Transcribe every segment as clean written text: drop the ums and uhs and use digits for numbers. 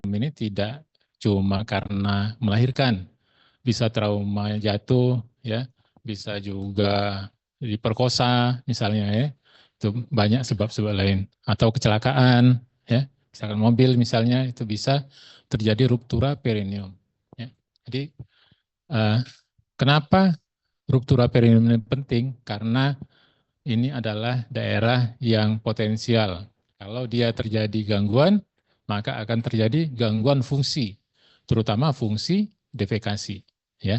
ini tidak cuma karena melahirkan, bisa trauma jatuh, ya, bisa juga diperkosa misalnya, ya, itu banyak sebab-sebab lain, atau kecelakaan, ya, kecelakaan mobil misalnya, itu bisa terjadi ruptura perineum. Ya. Jadi kenapa ruptura perineum ini penting? Karena ini adalah daerah yang potensial. Kalau dia terjadi gangguan, maka akan terjadi gangguan fungsi, terutama fungsi defekasi. Ya,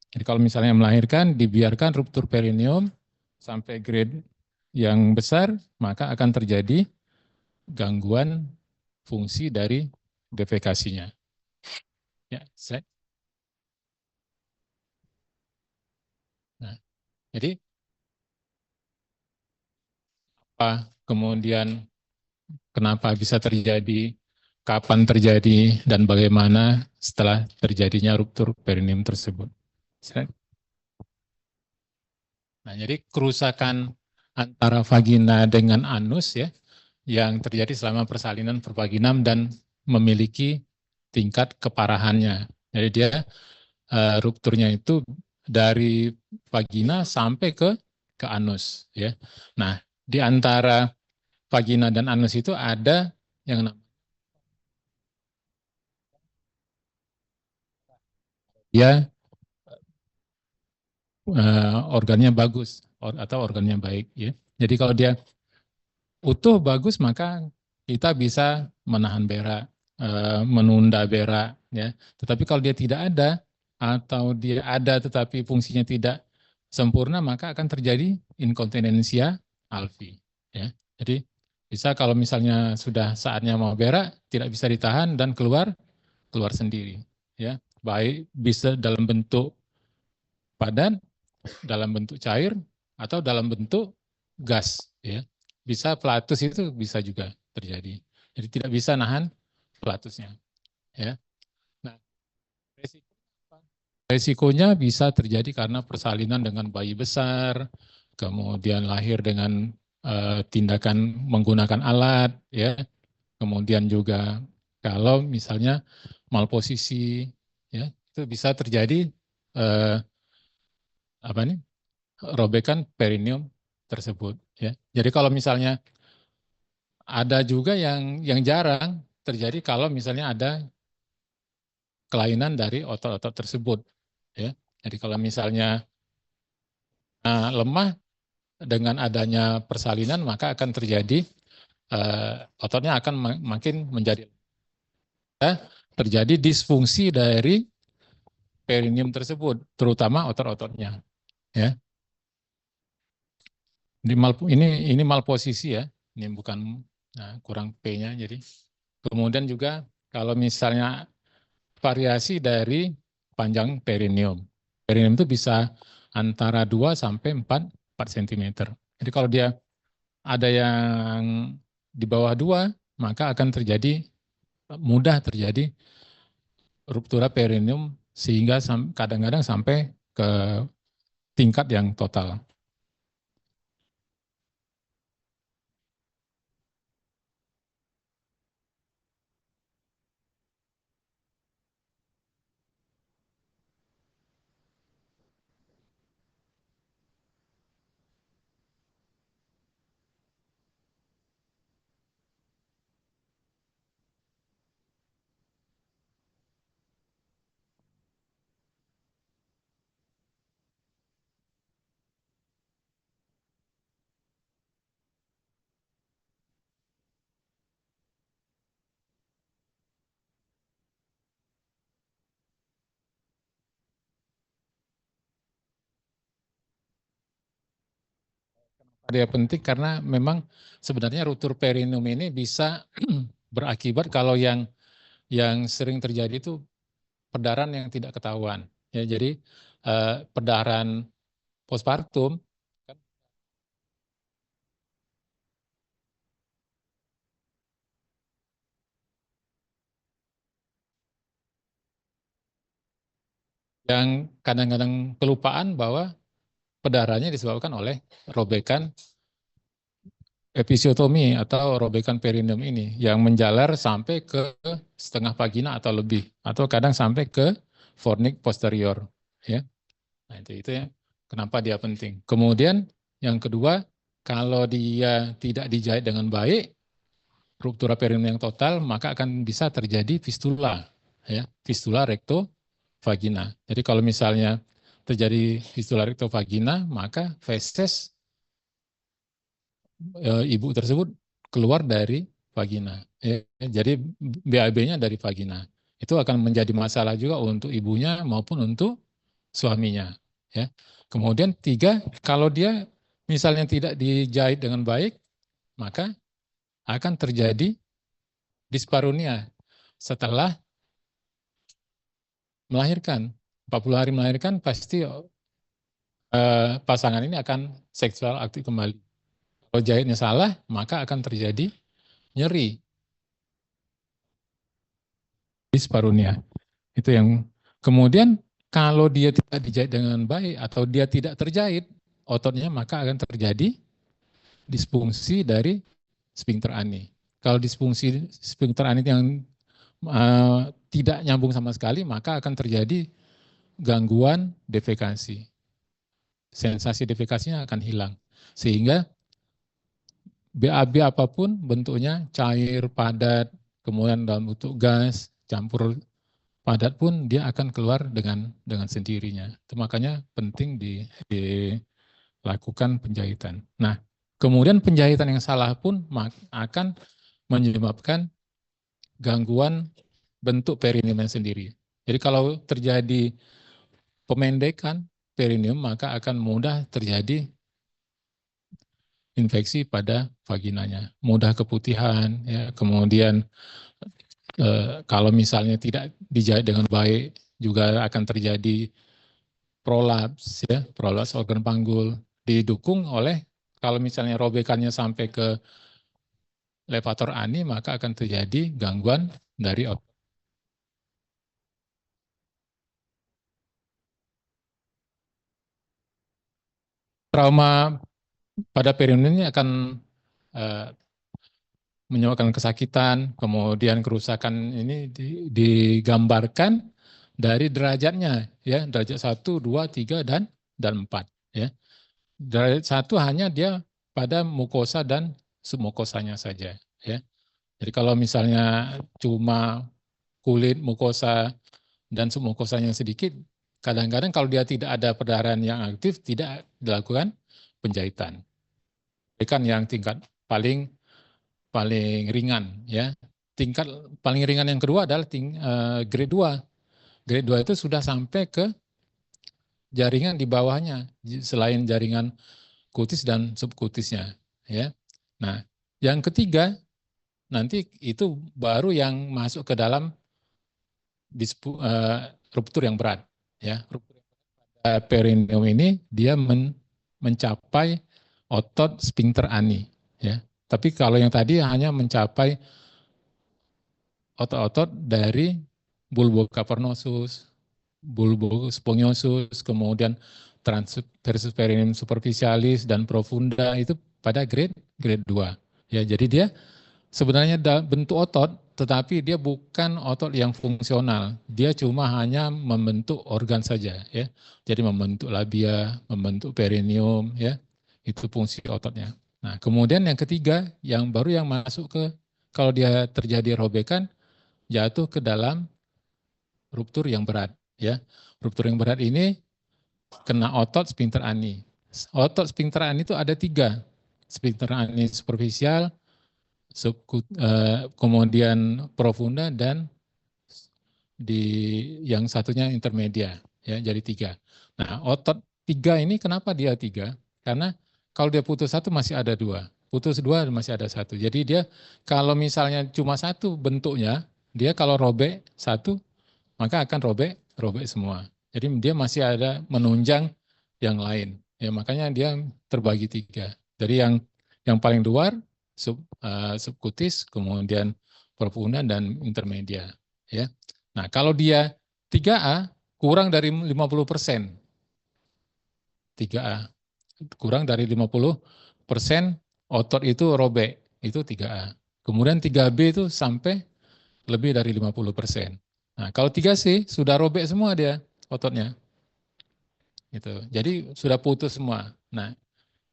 jadi kalau misalnya melahirkan, dibiarkan ruptur perineum sampai grade yang besar, maka akan terjadi gangguan fungsi dari defekasinya. Ya, nah, jadi apa kemudian kenapa bisa terjadi, kapan terjadi, dan bagaimana setelah terjadinya ruptur perineum tersebut. Nah, jadi kerusakan antara vagina dengan anus, ya, yang terjadi selama persalinan pervaginam dan memiliki tingkat keparahannya. Jadi dia rupturnya itu dari vagina sampai ke anus, ya. Nah, di antara vagina dan anus itu ada yang namanya dia organnya bagus atau organnya baik, ya. Jadi kalau dia utuh bagus, maka kita bisa menahan berak, menunda berak, ya. Tetapi kalau dia tidak ada atau dia ada tetapi fungsinya tidak sempurna, maka akan terjadi inkontinensia alfi, ya. Jadi bisa kalau misalnya sudah saatnya mau berak tidak bisa ditahan dan keluar keluar sendiri, ya. Baik bisa dalam bentuk padat, dalam bentuk cair, atau dalam bentuk gas, ya. Bisa pelatus itu bisa juga terjadi. Jadi tidak bisa nahan pelatusnya, ya. Nah, resikonya bisa terjadi karena persalinan dengan bayi besar, kemudian lahir dengan tindakan menggunakan alat, ya. Kemudian juga kalau misalnya malposisi, ya, itu bisa terjadi eh, apa nih, robekan perineum tersebut, ya. Jadi kalau misalnya ada juga yang jarang terjadi kalau misalnya ada kelainan dari otot-otot tersebut, ya. Jadi kalau misalnya lemah dengan adanya persalinan, maka akan terjadi ototnya akan makin menjadi, ya, terjadi disfungsi dari perineum tersebut, terutama otot-ototnya, ya. Ini malposisi, ya. Ini bukan, nah, kurang P-nya, jadi kemudian juga kalau misalnya variasi dari panjang perineum. Perineum itu bisa antara 2 sampai 4 cm. Jadi kalau dia ada yang di bawah 2, maka akan terjadi, mudah terjadi ruptura perineum sehingga kadang-kadang sampai ke tingkat yang total. Dia penting karena memang sebenarnya ruptur perineum ini bisa berakibat kalau yang sering terjadi itu perdarahan yang tidak ketahuan. Ya, jadi perdarahan postpartum yang kadang-kadang kelupaan bahwa perdarahannya disebabkan oleh robekan episiotomi atau robekan perineum ini yang menjalar sampai ke setengah vagina atau lebih, atau kadang sampai ke fornix posterior, ya. Nah, itu ya kenapa dia penting. Kemudian yang kedua, kalau dia tidak dijahit dengan baik, ruptura perineum yang total, maka akan bisa terjadi fistula, ya, fistula rektovagina. Jadi kalau misalnya terjadi fistula rektovagina, maka feses ibu tersebut keluar dari vagina. Ya, jadi BAB-nya dari vagina. Itu akan menjadi masalah juga untuk ibunya maupun untuk suaminya. Ya. Kemudian tiga, kalau dia misalnya tidak dijahit dengan baik, maka akan terjadi disparunia setelah melahirkan. 40 hari melahirkan pasti pasangan ini akan seksual aktif kembali. Kalau jahitnya salah, maka akan terjadi nyeri disparunia. Itu yang kemudian kalau dia tidak dijahit dengan baik atau dia tidak terjahit ototnya, maka akan terjadi disfungsi dari sphincter ani. Kalau disfungsi sphincter ani yang tidak nyambung sama sekali, maka akan terjadi gangguan defekasi. Sensasi defekasinya akan hilang. Sehingga BAB apapun bentuknya, cair, padat, kemudian dalam bentuk gas, campur padat pun dia akan keluar dengan sendirinya. Itu makanya penting dilakukan penjahitan. Nah, kemudian penjahitan yang salah pun akan menyebabkan gangguan bentuk perineum sendiri. Jadi kalau terjadi pemendekan perineum, maka akan mudah terjadi infeksi pada vaginanya, mudah keputihan, ya, kemudian kalau misalnya tidak dijahit dengan baik juga akan terjadi prolaps, ya, prolaps organ panggul, didukung oleh kalau misalnya robekannya sampai ke levator ani, maka akan terjadi gangguan dari trauma pada perineum ini akan uh, menyebabkan kesakitan, kemudian kerusakan ini digambarkan dari derajatnya, ya, derajat 1, 2, 3, dan 4. Ya. Derajat 1 hanya dia pada mukosa dan submukosanya saja. Ya. Jadi kalau misalnya cuma kulit, mukosa, dan submukosanya sedikit, kadang-kadang kalau dia tidak ada perdarahan yang aktif, tidak dilakukan penjahitan. Kan yang tingkat paling ringan, ya. Tingkat paling ringan yang kedua adalah grade 2. Grade 2 itu sudah sampai ke jaringan di bawahnya selain jaringan kutis dan subkutisnya, ya. Nah, yang ketiga nanti itu baru yang masuk ke dalam ruptur yang berat, ya. Ruptur perineum ini dia mencapai otot sphincter ani, ya. Tapi kalau yang tadi hanya mencapai otot-otot dari bulbo cavernosus, bulbo spongiosus, kemudian transversus perineum superficialis dan profunda itu pada grade 2. Ya, jadi dia sebenarnya bentuk otot, tetapi dia bukan otot yang fungsional. Dia cuma hanya membentuk organ saja, ya. Jadi membentuk labia, membentuk perineum, ya. Itu fungsi ototnya. Nah, kemudian yang ketiga, yang baru yang masuk ke kalau dia terjadi robekan, jatuh ke dalam ruptur yang berat, ya. Ruptur yang berat ini kena otot sphincter ani. Otot sphincter ani itu ada 3. Sphincter ani superficial, kemudian profunda, dan di yang satunya intermedia, ya, jadi 3. Nah, otot 3 ini kenapa dia 3? Karena kalau dia putus 1 masih ada 2, putus 2 masih ada 1. Jadi dia kalau misalnya cuma 1 bentuknya, dia kalau robek 1 maka akan robek semua. Jadi dia masih ada menunjang yang lain. Ya, makanya dia terbagi 3. Jadi yang paling luar subkutis, kemudian profunda dan intermedia. Ya. Nah, kalau dia 3A kurang dari 50%. 3A kurang dari 50%, otot itu robek, itu 3A. Kemudian 3B itu sampai lebih dari 50%. Nah, kalau 3C sudah robek semua dia ototnya. Gitu. Jadi sudah putus semua. Nah,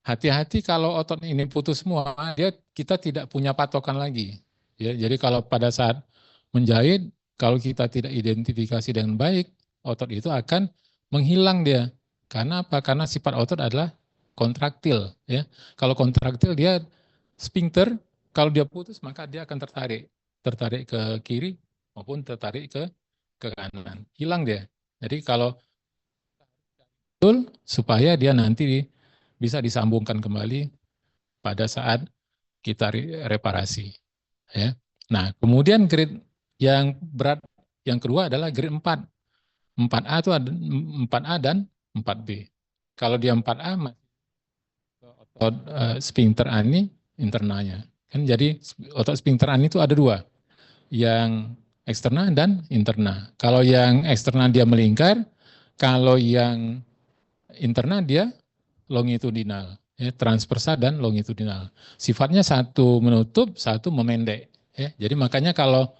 hati-hati kalau otot ini putus semua, kita tidak punya patokan lagi. Ya, jadi kalau pada saat menjahit, kalau kita tidak identifikasi dengan baik, otot itu akan menghilang dia. Karena apa? Karena sifat otot adalah kontraktil. Ya, kalau kontraktil dia sphincter, kalau dia putus maka dia akan tertarik ke kiri maupun tertarik ke kanan. Hilang dia. Jadi kalau betul supaya dia nanti bisa disambungkan kembali pada saat kita reparasi. Ya. Nah, kemudian grade yang berat yang kedua adalah grade 4. 4A itu ada 4A dan 4B. Kalau dia 4A otot sphincter ani internalnya. Kan jadi otot sphincter ani itu ada dua, yang eksternal dan internal. Kalau yang eksternal dia melingkar, kalau yang internal dia longitudinal, ya, transversal dan longitudinal. Sifatnya satu menutup, satu memendek. Ya. Jadi makanya kalau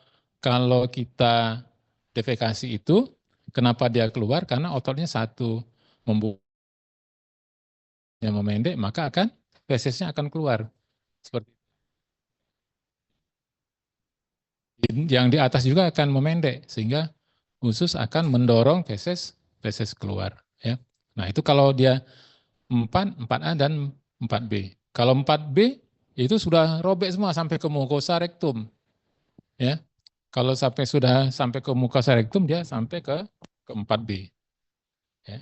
kita defekasi itu, kenapa dia keluar? Karena ototnya satu membuka memendek, maka akan fesesnya akan keluar. Seperti yang di atas juga akan memendek, sehingga usus akan mendorong feses keluar. Ya. Nah itu kalau dia 4A dan 4B. Kalau 4B itu sudah robek semua sampai ke mukosa rektum. Ya. Kalau sampai ke mukosa rektum, dia sampai ke 4B. Ya.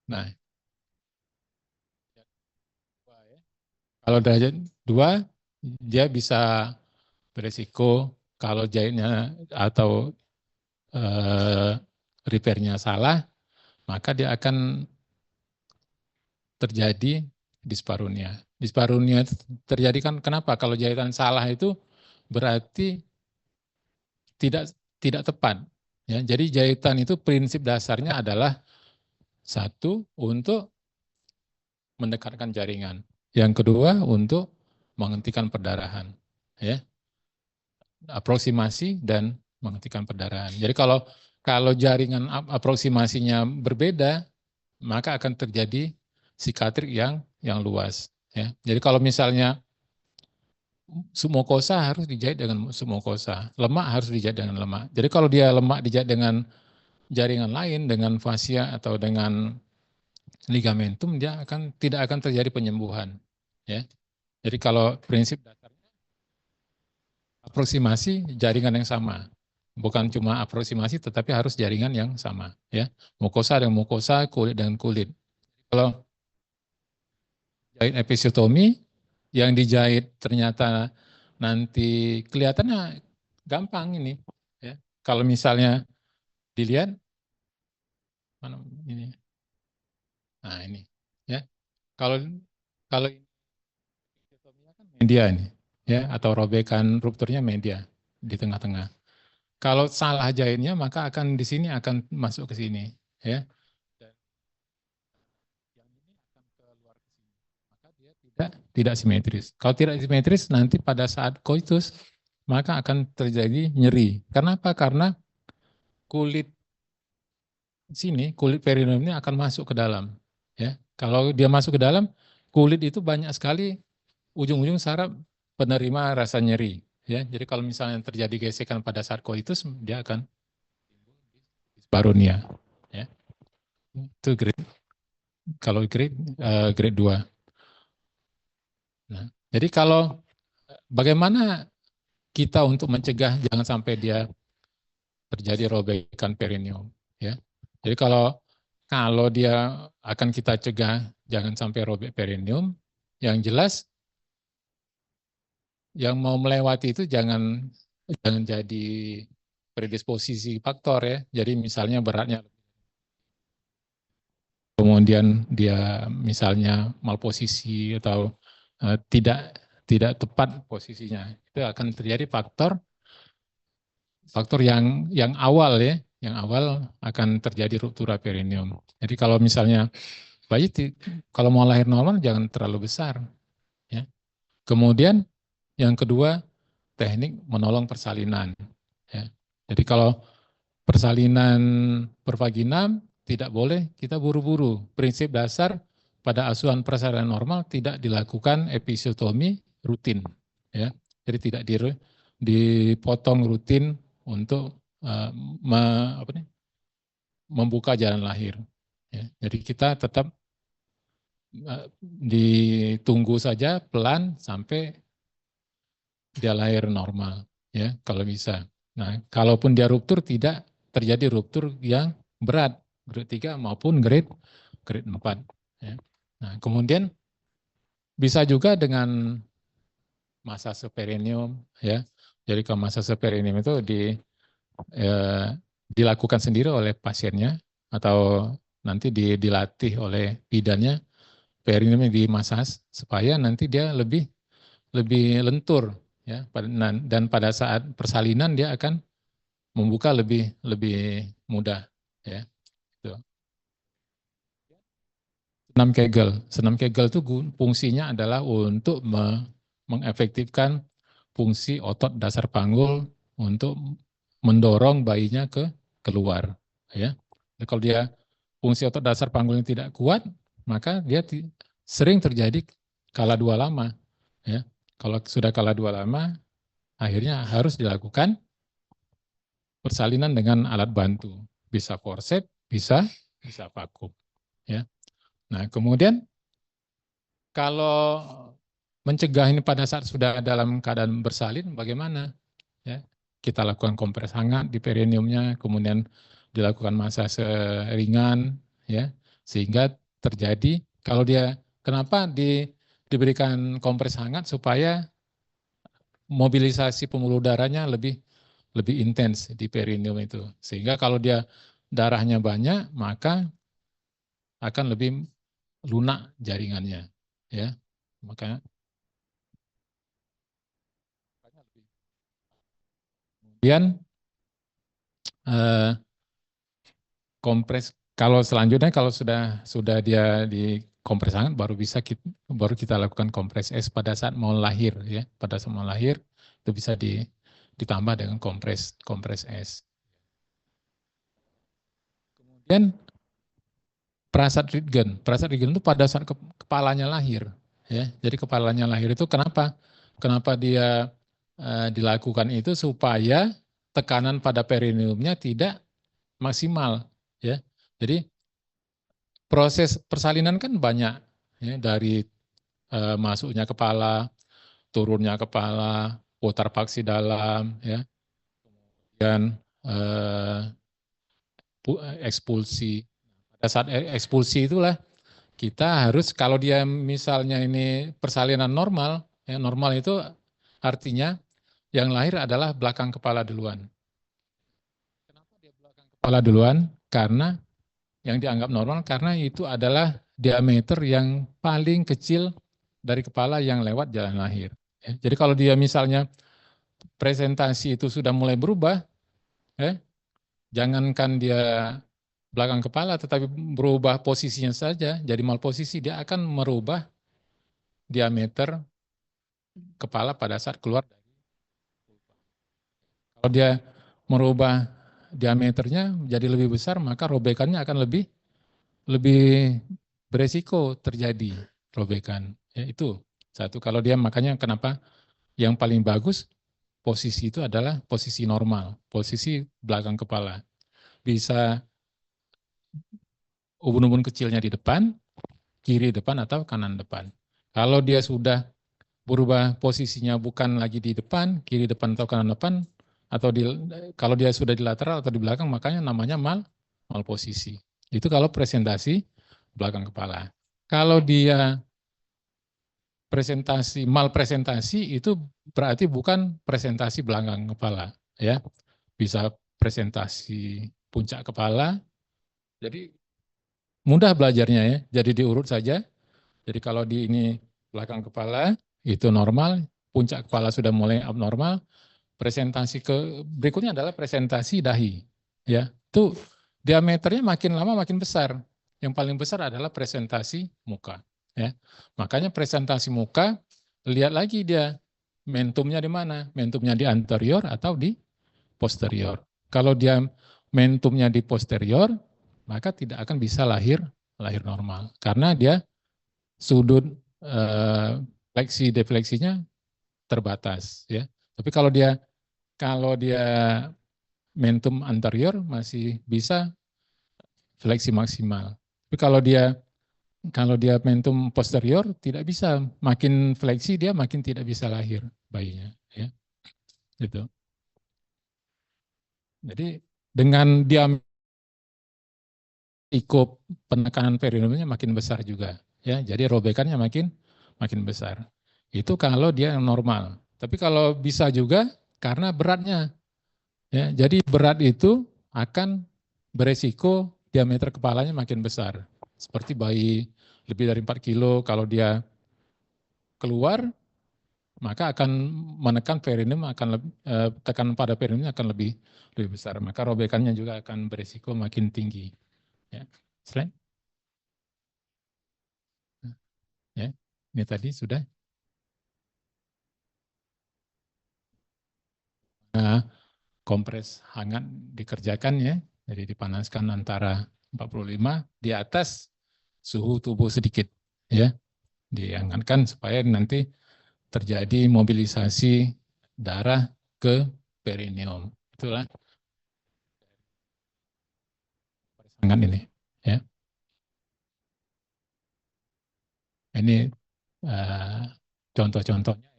Nah, kalau derajat 2, dia bisa beresiko kalau jahitnya atau repairnya salah, maka dia akan terjadi disparunia. Disparunia terjadi kan kenapa? Kalau jahitan salah itu berarti tidak tidak tepat. Ya, jadi jahitan itu prinsip dasarnya adalah satu untuk mendekatkan jaringan, yang kedua untuk menghentikan perdarahan, ya, aproksimasi dan menghentikan perdarahan. Jadi kalau jaringan aproksimasinya berbeda, maka akan terjadi sikatrik yang luas. Ya. Jadi kalau misalnya submukosa harus dijahit dengan submukosa, lemak harus dijahit dengan lemak. Jadi kalau dia lemak dijahit dengan jaringan lain, dengan fascia atau dengan ligamentum, dia tidak akan terjadi penyembuhan. Ya. Jadi kalau prinsip dasarnya aproksimasi jaringan yang sama, bukan cuma aproksimasi, tetapi harus jaringan yang sama. Ya, mukosa dengan mukosa, kulit dengan kulit. Kalau jahit episiotomi, yang dijahit ternyata nanti kelihatannya gampang ini. Ya. Kalau misalnya dilihat, mana ini? Nah ini, ya. Kalau kalau media ini, ya, atau robekan rupturnya media di tengah-tengah. Kalau salah jahitnya, maka akan di sini akan masuk ke sini, ya. Dan yang ini akan keluar ke sini. Maka dia tidak simetris. Kalau tidak simetris, nanti pada saat koitus, maka akan terjadi nyeri. Kenapa? Karena kulit sini, kulit perineum ini akan masuk ke dalam. Ya, kalau dia masuk ke dalam, kulit itu banyak sekali ujung-ujung saraf penerima rasa nyeri. Ya, jadi kalau misalnya terjadi gesekan pada saat koitus, dia akan disparonia. Ya, itu grade. Kalau grade 2. Nah, jadi kalau bagaimana kita untuk mencegah jangan sampai dia terjadi robekan perineum, ya. Jadi kalau dia akan kita cegah jangan sampai robek perineum, yang jelas yang mau melewati itu jangan jadi predisposisi faktor, ya. Jadi misalnya beratnya, kemudian dia misalnya malposisi atau tidak tepat posisinya, itu akan terjadi faktor yang awal, ya, yang awal akan terjadi ruptura perineum. Jadi kalau misalnya bayi kalau mau lahir normal jangan terlalu besar. Ya. Kemudian yang kedua, teknik menolong persalinan. Ya. Jadi kalau persalinan pervaginam tidak boleh kita buru-buru. Prinsip dasar pada asuhan persalinan normal tidak dilakukan episiotomi rutin. Ya. Jadi tidak dipotong rutin untuk membuka jalan lahir. Ya. Jadi kita tetap ditunggu saja pelan sampai dia lahir normal, ya kalau bisa. Nah, kalaupun dia ruptur tidak terjadi ruptur yang berat, grade 3 maupun grade 4. Ya. Nah, kemudian bisa juga dengan massage perineum, ya. Jadi kalau massage perineum itu dilakukan sendiri oleh pasiennya atau nanti dilatih oleh bidannya, perineum dimasas supaya nanti dia lebih lentur, ya. Dan pada saat persalinan dia akan membuka lebih mudah, ya. Gitu. Senam Kegel itu fungsinya adalah untuk mengefektifkan fungsi otot dasar panggul untuk mendorong bayinya keluar, ya. Jadi kalau dia fungsi otot dasar panggulnya tidak kuat, maka dia sering terjadi kala dua lama, ya. Kalau sudah kala dua lama, akhirnya harus dilakukan persalinan dengan alat bantu, bisa forceps, bisa vakum, ya. Nah, kemudian kalau mencegah ini pada saat sudah dalam keadaan bersalin, bagaimana? Ya, kita lakukan kompres hangat di perineumnya, kemudian dilakukan masase ringan, ya, sehingga terjadi kalau dia kenapa diberikan kompres hangat supaya mobilisasi pembuluh darahnya lebih intens di perineum itu. Sehingga kalau dia darahnya banyak, maka akan lebih lunak jaringannya, ya. Makanya kemudian kompres kalau selanjutnya kalau sudah dia di kompres hangat baru kita lakukan kompres es pada saat mau lahir, ya. Pada saat mau lahir itu bisa ditambah dengan kompres es. Kemudian Prasat Röntgen itu pada saat kepalanya lahir, ya. Jadi kepalanya lahir itu kenapa dia dilakukan itu supaya tekanan pada perineumnya tidak maksimal, ya. Jadi proses persalinan kan banyak, ya, dari masuknya kepala, turunnya kepala, putar paksi dalam, ya, dan ekspulsi. Pada saat ekspulsi itulah kita harus kalau dia misalnya ini persalinan normal, ya normal itu artinya yang lahir adalah belakang kepala duluan. Kenapa dia belakang kepala duluan? Karena yang dianggap normal karena itu adalah diameter yang paling kecil dari kepala yang lewat jalan lahir. Ya, jadi kalau dia misalnya presentasi itu sudah mulai berubah, jangankan dia belakang kepala tetapi berubah posisinya saja, jadi malposisi, dia akan merubah diameter kepala pada saat keluar. Kalau dia merubah diameternya jadi lebih besar, maka robekannya akan lebih beresiko terjadi robekan. Ya, itu satu. Kalau dia makanya kenapa yang paling bagus posisi itu adalah posisi normal, posisi belakang kepala. Bisa ubun-ubun kecilnya di depan, kiri depan atau kanan depan. Kalau dia sudah berubah posisinya bukan lagi di depan, kiri depan atau kanan depan, atau kalau dia sudah di lateral atau di belakang, makanya namanya mal posisi. Itu kalau presentasi belakang kepala. Kalau dia mal presentasi itu berarti bukan presentasi belakang kepala, ya. Bisa presentasi puncak kepala. Jadi mudah belajarnya, ya. Jadi diurut saja. Jadi kalau di ini belakang kepala itu normal, puncak kepala sudah mulai abnormal, presentasi berikutnya adalah presentasi dahi, ya. Itu diameternya makin lama makin besar. yang paling besar adalah presentasi muka. Ya. Makanya presentasi muka, lihat lagi dia mentumnya di mana. Mentumnya di anterior atau di posterior. Kalau dia mentumnya di posterior, maka tidak akan bisa lahir normal. Karena dia sudut fleksi defleksinya terbatas. Ya. Tapi kalau dia mentum anterior masih bisa fleksi maksimal. Tapi kalau dia mentum posterior tidak bisa, makin fleksi dia makin tidak bisa lahir bayinya, ya. Gitu. Jadi dengan dia ikut penekanan perineumnya makin besar juga, ya. Jadi robekannya makin makin besar. Itu kalau dia normal. Tapi kalau bisa juga karena beratnya, ya. Jadi berat itu akan beresiko diameter kepalanya makin besar. Seperti bayi lebih dari 4 kilo, kalau dia keluar maka akan menekan perineum, tekanan pada perineum akan lebih besar. Maka robekannya juga akan berisiko makin tinggi. Ya. Selain, ya, ini tadi sudah. Nah, kompres hangat dikerjakan, ya, jadi dipanaskan antara 45 di atas suhu tubuh sedikit, ya, dihangatkan supaya nanti terjadi mobilisasi darah ke perineum. Itulah hangat ini, ya. Ini contoh-contohnya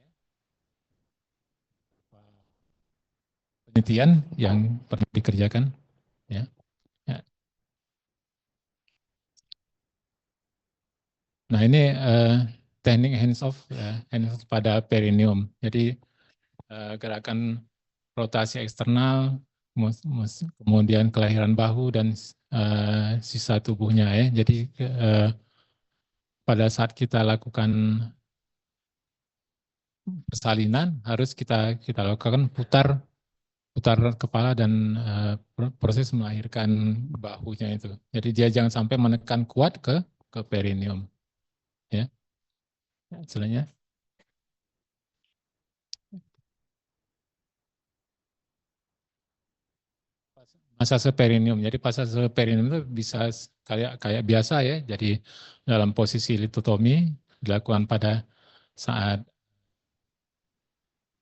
penelitian yang pernah dikerjakan, ya. Ya. Nah, ini teknik hands off, ya, hands off pada perineum. Jadi gerakan rotasi eksternal, kemudian kelahiran bahu dan sisa tubuhnya, ya. Jadi pada saat kita lakukan persalinan harus kita lakukan putar kepala dan proses melahirkan bahunya itu. Jadi dia jangan sampai menekan kuat ke perineum, ya. Selanjutnya, pasase perineum. Jadi pasase perineum itu bisa kayak kayak biasa, ya. Jadi dalam posisi litotomi dilakukan pada saat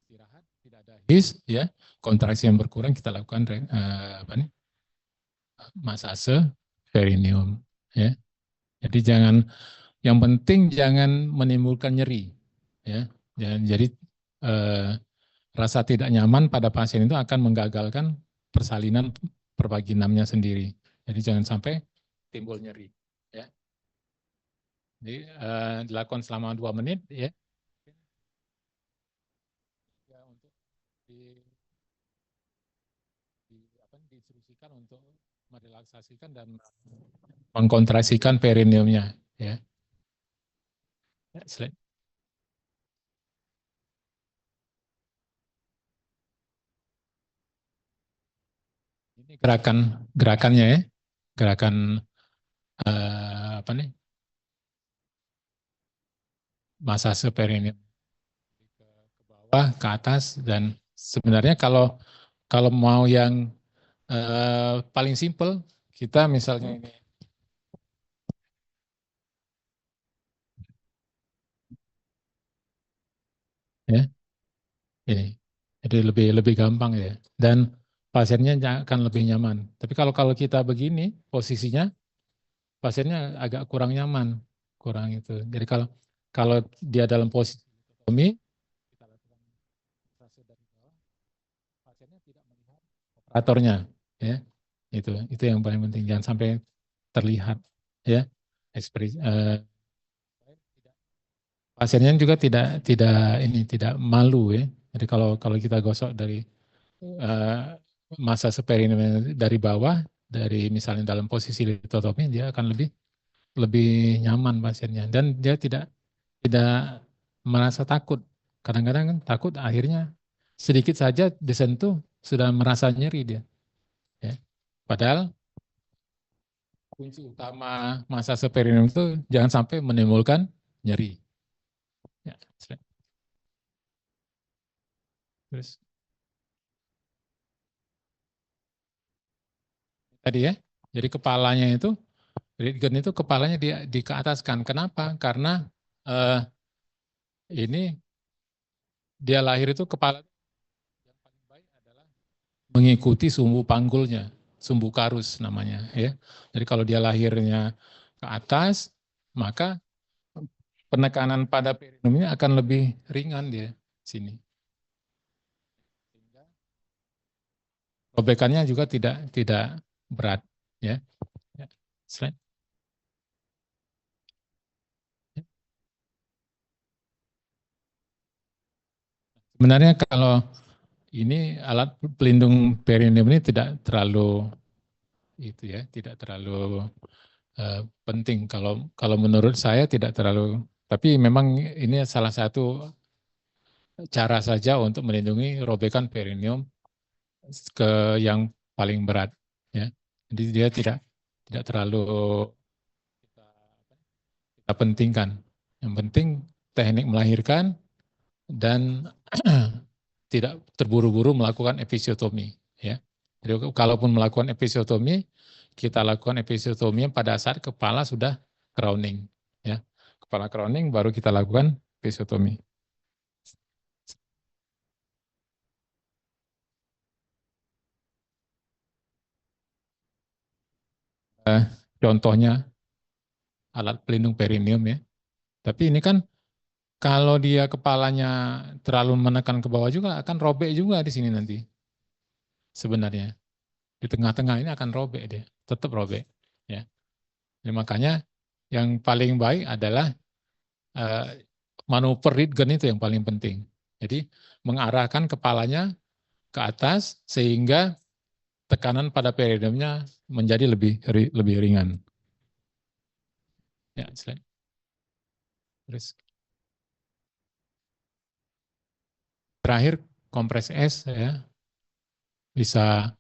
istirahat, tidak ada his, ya. Kontraksi yang berkurang kita lakukan apa nih? Masase perineum, ya. Jadi yang penting jangan menimbulkan nyeri, ya. Jadi eh, rasa tidak nyaman pada pasien itu akan menggagalkan persalinan pervaginamnya sendiri. Jadi jangan sampai timbul nyeri, ya. Jadi dilakukan selama 2 menit, ya. Ya, untuk diinstruksikan untuk merelaksasikan dan mengkontraksikan perineumnya, ya. Ya, ini gerakannya, ya. Gerakan apa nih? Masase perineum ke bawah, ke atas, dan sebenarnya kalau kalau mau yang paling simpel, kita misalnya ini, ya, ini, jadi lebih lebih gampang, ya, dan pasiennya akan lebih nyaman. Tapi kalau kalau kita begini posisinya, pasiennya agak kurang nyaman, kurang itu. Jadi kalau kalau dia dalam posisi otomi, kita lakukan massage dari bawah, pasiennya tidak melihat operatornya, ya. Itu yang paling penting, jangan sampai terlihat, ya, ekspresi pasiennya juga tidak malu, ya. Jadi kalau kalau kita gosok dari eh, masa perineum dari bawah, dari misalnya dalam posisi litotomi, dia akan lebih lebih nyaman pasiennya, dan dia tidak merasa takut. Kadang-kadang kan takut, akhirnya sedikit saja disentuh sudah merasa nyeri dia, ya. Padahal kunci utama masase perineum itu jangan sampai menimbulkan nyeri. Ya, terus tadi ya, jadi kepalanya itu, Ridgen itu kepalanya di ke ataskan. Kenapa? Karena eh, ini dia lahir itu kepala yang paling baik adalah mengikuti sumbu panggulnya, sumbu karus namanya ya. Jadi kalau dia lahirnya ke atas, maka penekanan pada perineumnya akan lebih ringan dia sini. Robekannya juga tidak berat ya. Ya. Slide. Sebenarnya kalau ini alat pelindung perineum ini tidak terlalu itu ya, tidak terlalu penting. Kalau kalau menurut saya tidak terlalu, tapi memang ini salah satu cara saja untuk melindungi robekan perineum ke yang paling berat ya. Jadi dia tidak terlalu kita pentingkan. Yang penting teknik melahirkan dan tidak terburu-buru melakukan episiotomi ya. Jadi kalaupun melakukan episiotomi, kita lakukan episiotomi pada saat kepala sudah crowning ya. Kepala crowning baru kita lakukan episiotomi. Contohnya alat pelindung perineum ya. Tapi ini kan kalau dia kepalanya terlalu menekan ke bawah juga akan robek juga di sini nanti sebenarnya. Di tengah-tengah ini akan robek dia, tetap robek ya. Jadi makanya yang paling baik adalah manuver Ritgen itu yang paling penting. Jadi mengarahkan kepalanya ke atas sehingga tekanan pada perineumnya menjadi lebih ringan. Ya, slide. Terus terakhir kompres es ya bisa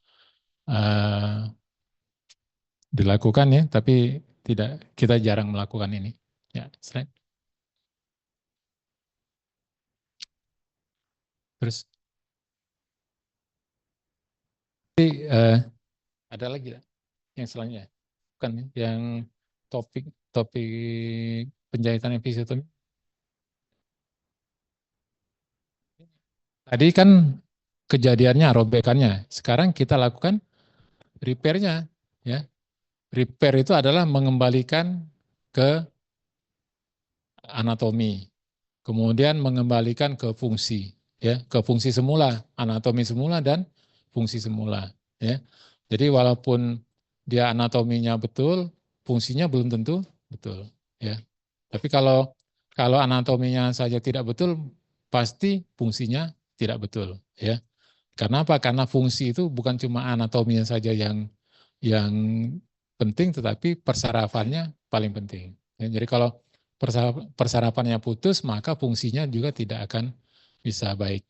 dilakukan ya, tapi tidak kita jarang melakukan ini. Ya, slide. Terus ada lagi lah yang selanjutnya, bukan yang topik topik penjahitan episiotomi. Tadi kan kejadiannya robekannya, sekarang kita lakukan repairnya ya. Repair itu adalah mengembalikan ke anatomi, kemudian mengembalikan ke fungsi ya, ke fungsi semula, anatomi semula dan fungsi semula ya. Jadi walaupun dia anatominya betul, fungsinya belum tentu betul ya. Tapi kalau kalau anatominya saja tidak betul, pasti fungsinya tidak betul ya. Karena apa? Karena fungsi itu bukan cuma anatominya saja yang penting, tetapi persarafannya paling penting. Ya, jadi kalau persarapannya putus, maka fungsinya juga tidak akan bisa baik.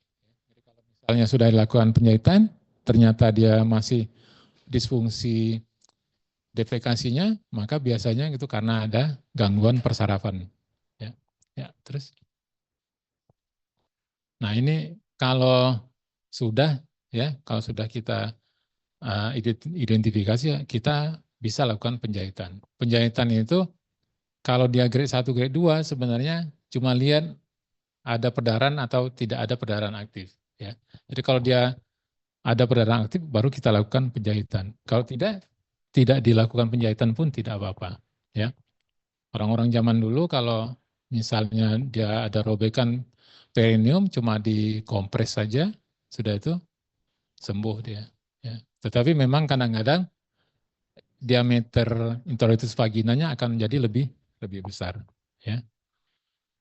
Jadi kalau misalnya sudah dilakukan penjahitan, ternyata dia masih disfungsi defekasinya, maka biasanya itu karena ada gangguan persarafan. Ya, ya terus. Nah ini kalau sudah ya, kalau sudah kita identifikasi ya, kita bisa lakukan penjahitan. Penjahitan itu kalau dia grade 1, grade 2 sebenarnya cuma lihat ada perdarahan atau tidak ada perdarahan aktif. Ya. Jadi kalau dia ada perdarahan aktif baru kita lakukan penjahitan. Kalau tidak dilakukan penjahitan pun tidak apa-apa. Ya. Orang-orang zaman dulu kalau misalnya dia ada robekan perineum cuma dikompres saja, sudah itu sembuh dia. Ya. Tetapi memang kadang-kadang diameter introitus vaginanya akan menjadi lebih besar. Ya.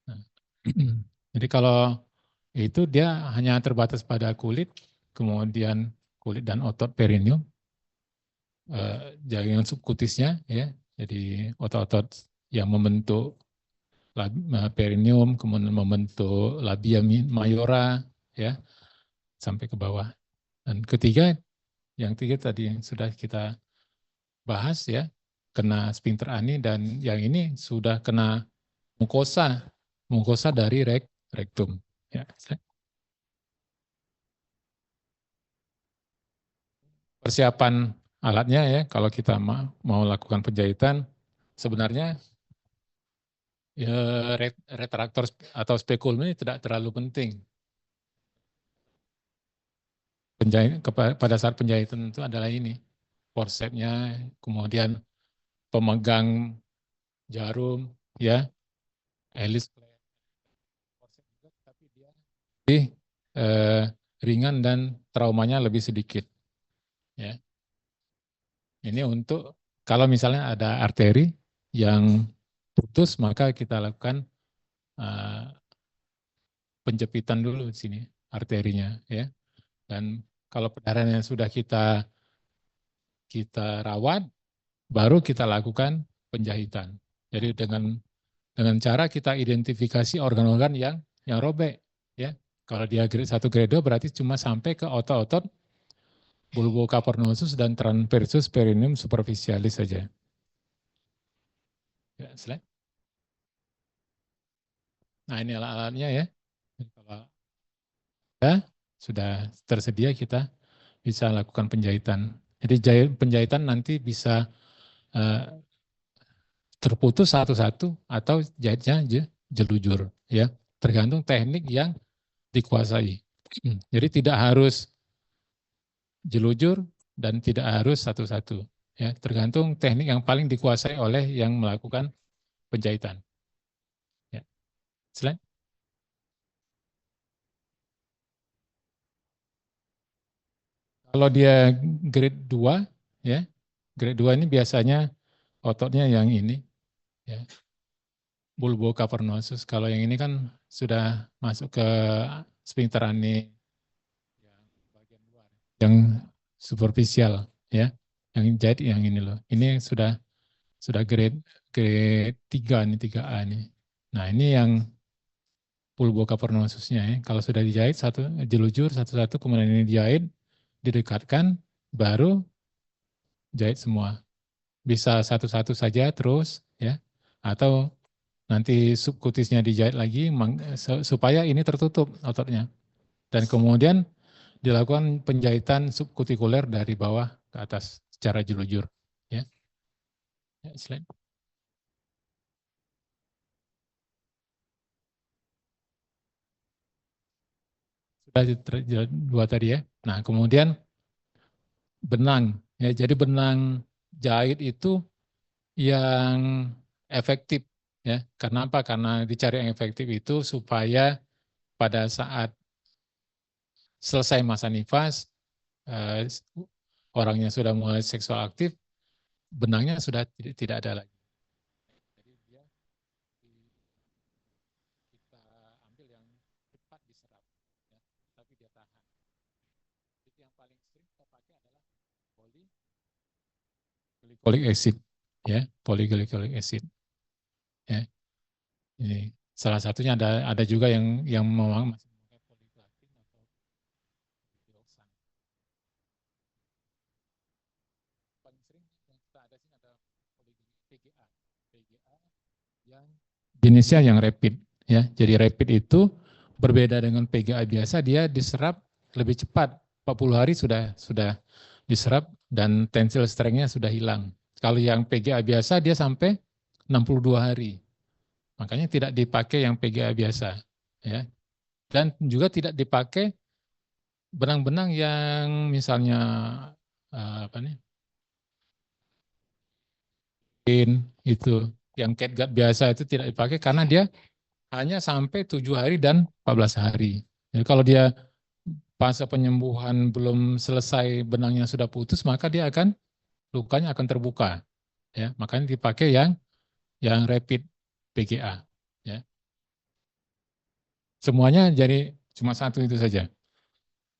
Nah, jadi kalau itu dia hanya terbatas pada kulit, kemudian kulit dan otot perineum, jaringan subkutisnya, ya. Jadi otot-otot yang membentuk perineum, kemudian membentuk labia mayora, ya, sampai ke bawah. Dan ketiga, yang tiga tadi yang sudah kita bahas, ya, kena sphincter ani, dan yang ini sudah kena mukosa dari rektum. Ya. Persiapan alatnya ya, kalau kita mau lakukan penjahitan, sebenarnya ya, retraktor atau spekulum ini tidak terlalu penting. Pada saat penjahitan itu adalah ini, forcepsnya, kemudian pemegang jarum, ya, elis, tapi dia lebih ringan dan traumanya lebih sedikit. Ya, ini untuk kalau misalnya ada arteri yang putus, maka kita lakukan uh, penjepitan dulu di sini arterinya, ya. Dan kalau perdarahan yang sudah kita rawat, baru kita lakukan penjahitan. Jadi dengan cara kita identifikasi organ-organ yang robek, ya. Kalau dia grade 1 grade 2 berarti cuma sampai ke otot-otot bulbocavernosus dan transversus perineum superficialis saja. Ya, slide. Nah, ini alat-alatnya ya. Kalau ya, sudah tersedia, kita bisa lakukan penjahitan. Jadi penjahitan nanti bisa terputus satu-satu atau jahitnya jelujur, ya, tergantung teknik yang dikuasai. Jadi tidak harus jelujur dan tidak harus satu-satu, ya, tergantung teknik yang paling dikuasai oleh yang melakukan penjahitan. Ya. Slide. Kalau dia grade 2, ya, grade 2 ini biasanya ototnya yang ini, ya, bulbocavernosus. Kalau yang ini kan sudah masuk ke sphincter ani yang bagian luar, yang superficial, ya, yang jahit yang ini loh. Ini sudah grade grade 3 nih, 3A nih. Nah, ini yang bulbocavernosusnya ya. Kalau sudah dijahit satu jelujur satu-satu, kemudian ini dijahit, didekatkan, baru jahit semua. Bisa satu-satu saja terus, ya, atau nanti subkutisnya dijahit lagi supaya ini tertutup ototnya. Dan kemudian dilakukan penjahitan subkutikuler dari bawah ke atas secara jelujur. Ya. Ya, slide. Sudah dua tadi ya. Nah, kemudian benang. Ya, jadi benang jahit itu yang efektif. Ya. Karena apa? Karena dicari yang efektif itu supaya pada saat selesai masa nifas, eh, orangnya sudah mulai seksual aktif, benangnya sudah tidak ada lagi. Jadi dia kita ambil yang cepat diserap, ya, tapi dia tahan. Jadi yang paling sering kita pakai adalah polyglycolic acid, ya, polyglycolic acid, ya. Ini salah satunya ada juga yang memang masih memakai polyglacin atau dioxan. Paling sering yang kita ada sini ada PGA, PGA yang jenisnya yang rapid, ya. Jadi rapid itu berbeda dengan PGA biasa, dia diserap lebih cepat. 40 hari sudah diserap dan tensile strength-nya sudah hilang. Kalau yang PGA biasa dia sampai 62 hari. Makanya tidak dipakai yang PGA biasa, ya. Dan juga tidak dipakai benang-benang yang misalnya apa nih? Itu yang catgut biasa itu tidak dipakai karena dia hanya sampai 7 hari dan 14 hari. Jadi kalau dia fase penyembuhan belum selesai, benangnya sudah putus, maka dia lukanya akan terbuka. Ya, makanya dipakai yang rapid PGA. Ya. Semuanya jadi cuma satu itu saja.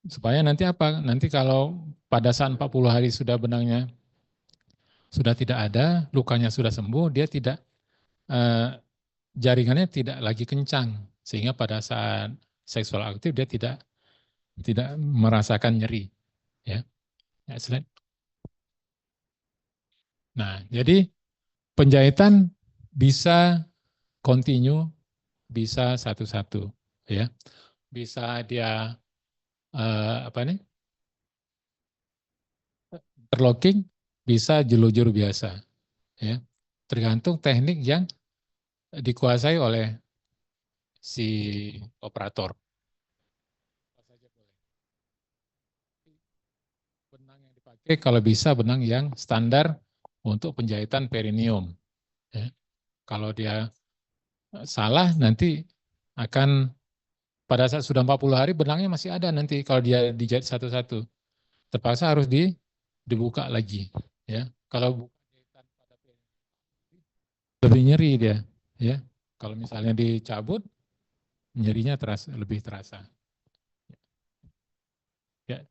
Supaya nanti apa? Nanti kalau pada saat 40 hari sudah benangnya sudah tidak ada, lukanya sudah sembuh, dia tidak jaringannya tidak lagi kencang, sehingga pada saat seksual aktif dia tidak merasakan nyeri, ya. Ya, slide. Nah, jadi Penjahitan bisa continue, bisa satu-satu, ya. Bisa dia apa nih? Interlocking, bisa jelujur biasa, ya. Tergantung teknik yang dikuasai oleh si operator. Benang yang dipakai kalau bisa benang yang standar untuk penjahitan perineum. Ya. Kalau dia salah nanti akan pada saat sudah 40 hari benangnya masih ada nanti kalau dia dijahit satu-satu. Terpaksa harus dibuka lagi. Ya. Kalau lebih nyeri dia. Ya. Kalau misalnya dicabut, nyerinya terasa, lebih terasa. Ya.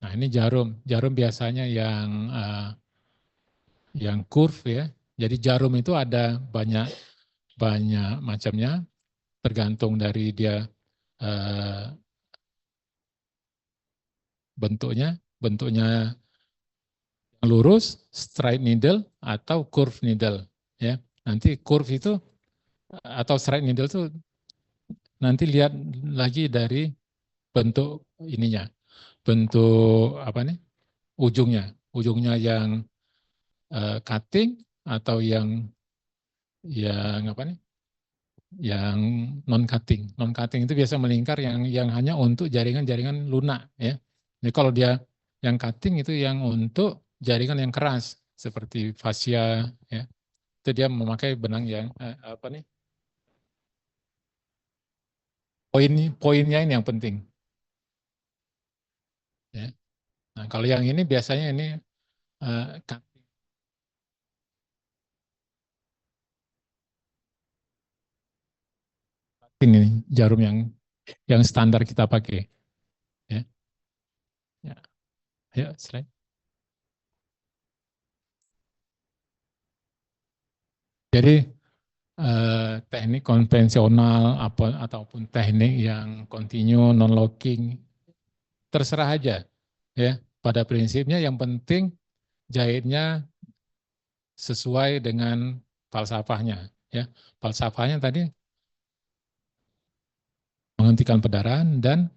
Nah ini jarum. Jarum biasanya yang curve ya. Jadi jarum itu ada banyak banyak macamnya, tergantung dari dia eh, bentuknya, bentuknya lurus, straight needle atau curve needle. Ya, nanti curve itu atau straight needle itu nanti lihat lagi dari bentuk ininya, bentuk apa nih, ujungnya yang cutting atau yang apa nih, yang non cutting. Non cutting itu biasa melingkar yang hanya untuk jaringan-jaringan lunak ya. Jadi kalau dia yang cutting itu yang untuk jaringan yang keras seperti fascia ya. Itu dia memakai benang yang apa nih? Poinnya ini yang penting ya. Nah, kalau yang ini biasanya ini cutting ini jarum yang standar kita pakai ya. Ya, ya, slide. Jadi teknik konvensional ataupun teknik yang continue non locking terserah aja ya. Pada prinsipnya yang penting jahitnya sesuai dengan falsafahnya ya. Falsafahnya tadi menghentikan perdarahan dan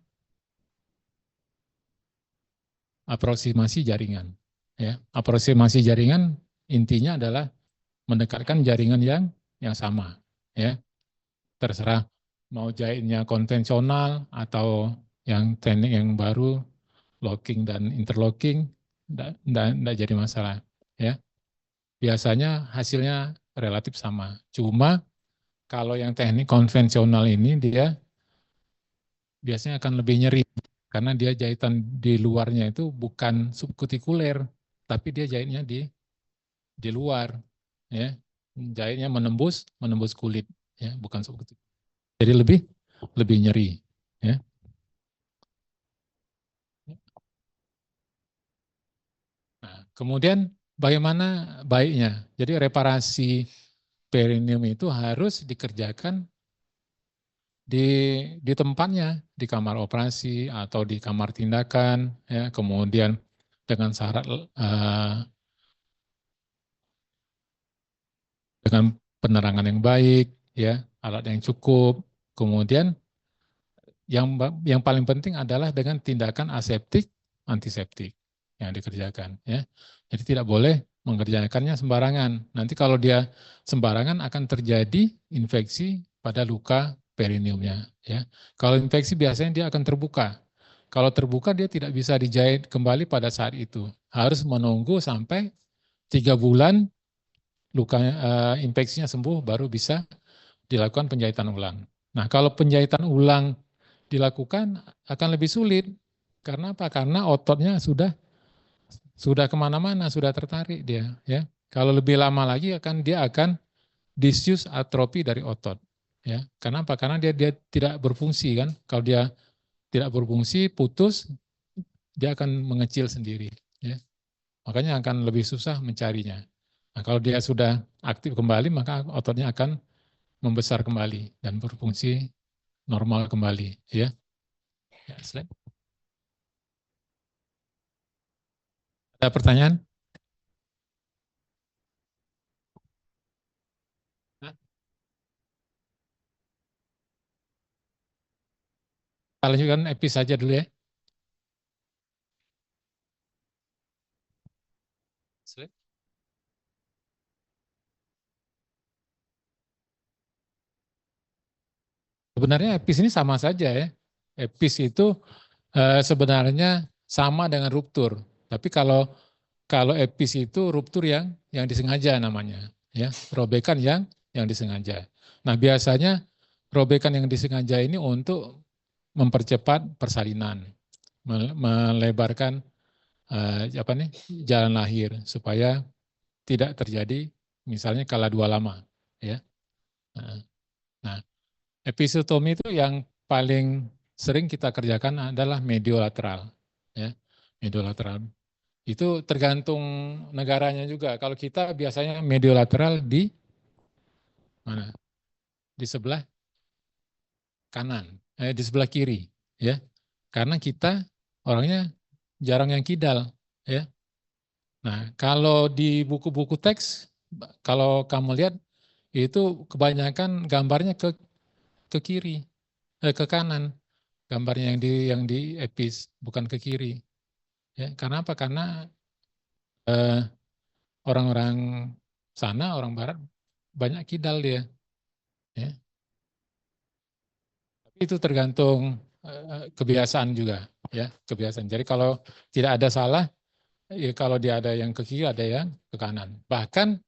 aproksimasi jaringan ya. Aproksimasi jaringan intinya adalah mendekatkan jaringan yang sama ya. Terserah mau jahitnya konvensional atau yang teknik yang baru locking dan interlocking enggak jadi masalah ya. Biasanya hasilnya relatif sama. Cuma kalau yang teknik konvensional ini dia biasanya akan lebih nyeri karena dia jahitan di luarnya itu bukan subkutikuler, tapi dia jahitnya di luar ya. Jahitnya menembus menembus kulit ya, bukan subkutikuler. Jadi lebih lebih nyeri ya. Nah, kemudian bagaimana baiknya? Jadi reparasi perineum itu harus dikerjakan di tempatnya, di kamar operasi atau di kamar tindakan, ya. Kemudian dengan syarat dengan penerangan yang baik, ya, alat yang cukup. Kemudian yang paling penting adalah dengan tindakan aseptik, antiseptik yang dikerjakan, ya. Jadi tidak boleh mengerjakannya sembarangan. Nanti kalau dia sembarangan akan terjadi infeksi pada luka perineumnya, ya. Kalau infeksi biasanya dia akan terbuka. Kalau terbuka dia tidak bisa dijahit kembali pada saat itu. Harus menunggu sampai 3 bulan luka infeksinya sembuh baru bisa dilakukan penjahitan ulang. Nah, kalau penjahitan ulang dilakukan akan lebih sulit. Karena apa? Karena ototnya sudah kemana-mana, sudah tertarik dia. Ya, kalau lebih lama lagi dia akan disuse atrofi dari otot. Ya, karena apa? Karena dia tidak berfungsi kan. Kalau dia tidak berfungsi, putus, dia akan mengecil sendiri. Ya, makanya akan lebih susah mencarinya. Nah, kalau dia sudah aktif kembali, maka ototnya akan membesar kembali dan berfungsi normal kembali. Ya, ya slide. Ada pertanyaan? Kita lanjutkan epis saja dulu ya. Sebenarnya epis ini sama saja ya. Epis itu sebenarnya sama dengan ruptur. Tapi kalau epis itu ruptur yang disengaja namanya, ya, robekan yang disengaja. Nah, biasanya robekan yang disengaja ini untuk mempercepat persalinan, melebarkan apa nih jalan lahir supaya tidak terjadi misalnya kala dua lama, ya. Nah, episiotomi itu yang paling sering kita kerjakan adalah mediolateral, ya, mediolateral. Itu tergantung negaranya juga. Kalau kita biasanya mediolateral di mana? Di sebelah kanan, di sebelah kiri, ya. Karena kita orangnya jarang yang kidal, ya. Nah, kalau di buku-buku teks, kalau kamu lihat itu kebanyakan gambarnya ke kiri, ke kanan. Gambarnya yang di epis, bukan ke kiri. Ya, karena apa? Karena eh, orang-orang sana, orang barat banyak kidal dia. Ya. Tapi itu tergantung kebiasaan juga, ya, kebiasaan. Jadi kalau tidak ada salah, ya kalau dia ada yang ke kiri, ada yang ke kanan. Bahkan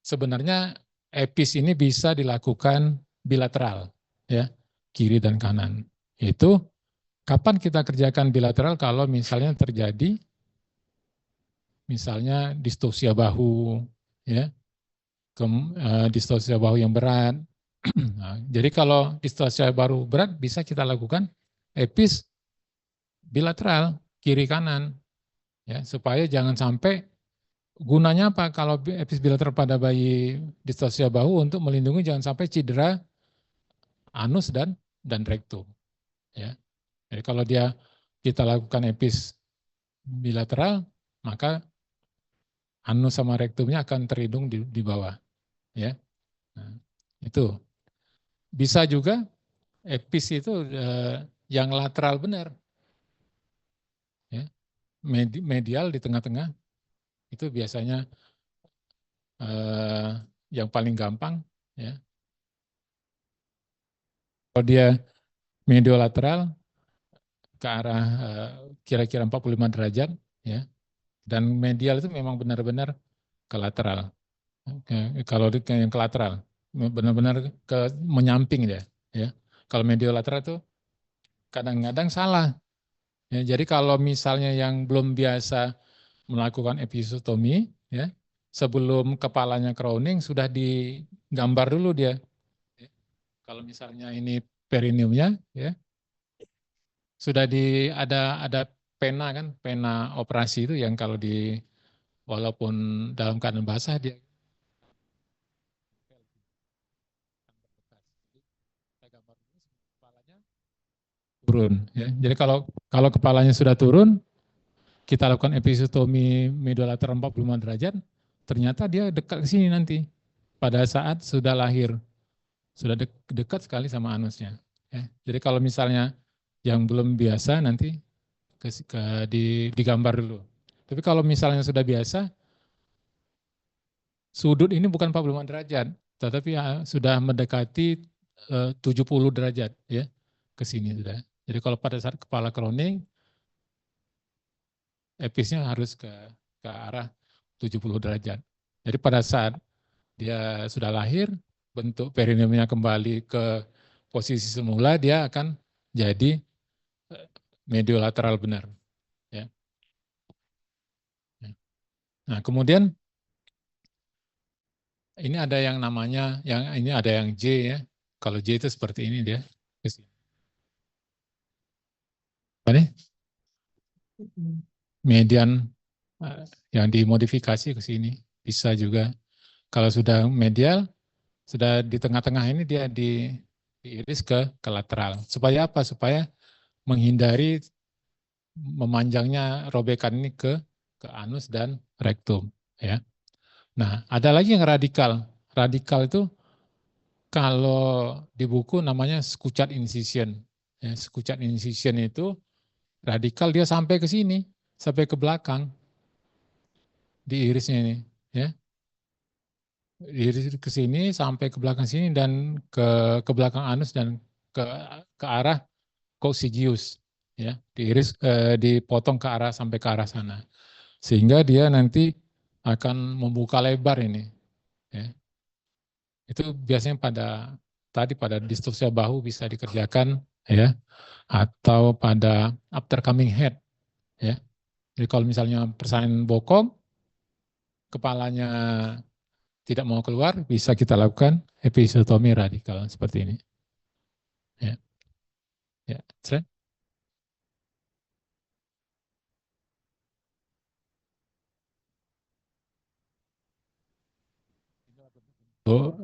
sebenarnya epis ini bisa dilakukan bilateral, ya, kiri dan kanan. Itu kapan kita kerjakan bilateral kalau misalnya terjadi misalnya distosia bahu, ya, distosia bahu yang berat. Nah, jadi kalau distosia bahu berat bisa kita lakukan epis bilateral kiri kanan, ya, supaya jangan sampai gunanya apa kalau epis bilateral pada bayi distosia bahu untuk melindungi jangan sampai cedera anus dan rektum, ya. Jadi kalau kita lakukan epis bilateral maka anus sama rektumnya akan terlindung di bawah, ya. Nah, itu bisa juga epis itu yang lateral benar, ya. Medial di tengah-tengah itu biasanya yang paling gampang, ya. Kalau dia medial lateral ke arah kira-kira 45 derajat, ya. Dan medial itu memang benar-benar ke lateral. Kalau yang ke lateral benar-benar ke menyamping dia, ya. Kalau medial lateral itu kadang-kadang salah. Ya, jadi kalau misalnya yang belum biasa melakukan episiotomi, ya, sebelum kepalanya crowning sudah digambar dulu dia. Kalau misalnya ini perineumnya, ya, sudah ada pena kan, pena operasi itu yang kalau walaupun dalam keadaan basah dia gambar dulu kepalanya turun. Ya. Jadi kalau kepalanya sudah turun, kita lakukan episiotomi mediolateral 45 derajat, ternyata dia dekat ke sini nanti. Pada saat sudah lahir, sudah dekat sekali sama anusnya. Ya. Jadi kalau misalnya yang belum biasa nanti digambar dulu. Tapi kalau misalnya sudah biasa, sudut ini bukan 45 derajat, tetapi sudah mendekati 70 derajat ya ke sini sudah. Jadi kalau pada saat kepala crowning, episnya harus ke arah 70 derajat. Jadi pada saat dia sudah lahir, bentuk perineumnya kembali ke posisi semula, dia akan jadi mediolateral benar. Ya. Nah, kemudian ini ada yang namanya, ini ada yang J ya. Kalau J itu seperti ini dia. Apa nih? Median yang dimodifikasi ke sini bisa juga. Kalau sudah medial, sudah di tengah-tengah ini dia diiris ke lateral. Supaya apa? Supaya menghindari memanjangnya robekan ini ke anus dan rektum. Ya. Nah, ada lagi yang radikal. Radikal itu kalau di buku namanya scucat incision. Ya, sekucat incision itu radikal dia sampai ke sini, sampai ke belakang di irisnya ini, ya. Iris ke sini sampai ke belakang sini dan ke belakang anus dan ke ke arah coccygeus, ya. Diiris dipotong ke arah sampai ke arah sana. Sehingga dia nanti akan membuka lebar ini, ya. Itu biasanya pada distosia bahu bisa dikerjakan, ya, atau pada after coming head, ya. Jadi kalau misalnya persalinan bokong, kepalanya tidak mau keluar, bisa kita lakukan episiotomi radikal seperti ini. Ya, ya.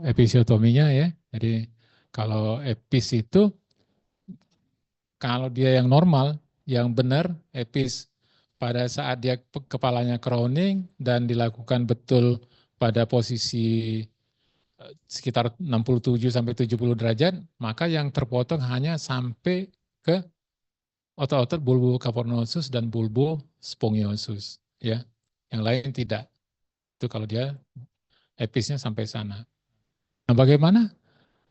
Episiotominya, ya. Jadi kalau epis itu kalau dia yang normal, yang benar epis pada saat dia kepalanya crowning dan dilakukan betul pada posisi sekitar 67 sampai 70 derajat, maka yang terpotong hanya sampai ke otot-otot bulbo cavernosus dan bulbo spongiosus, ya. Yang lain tidak. Itu kalau dia episnya sampai sana. Nah, bagaimana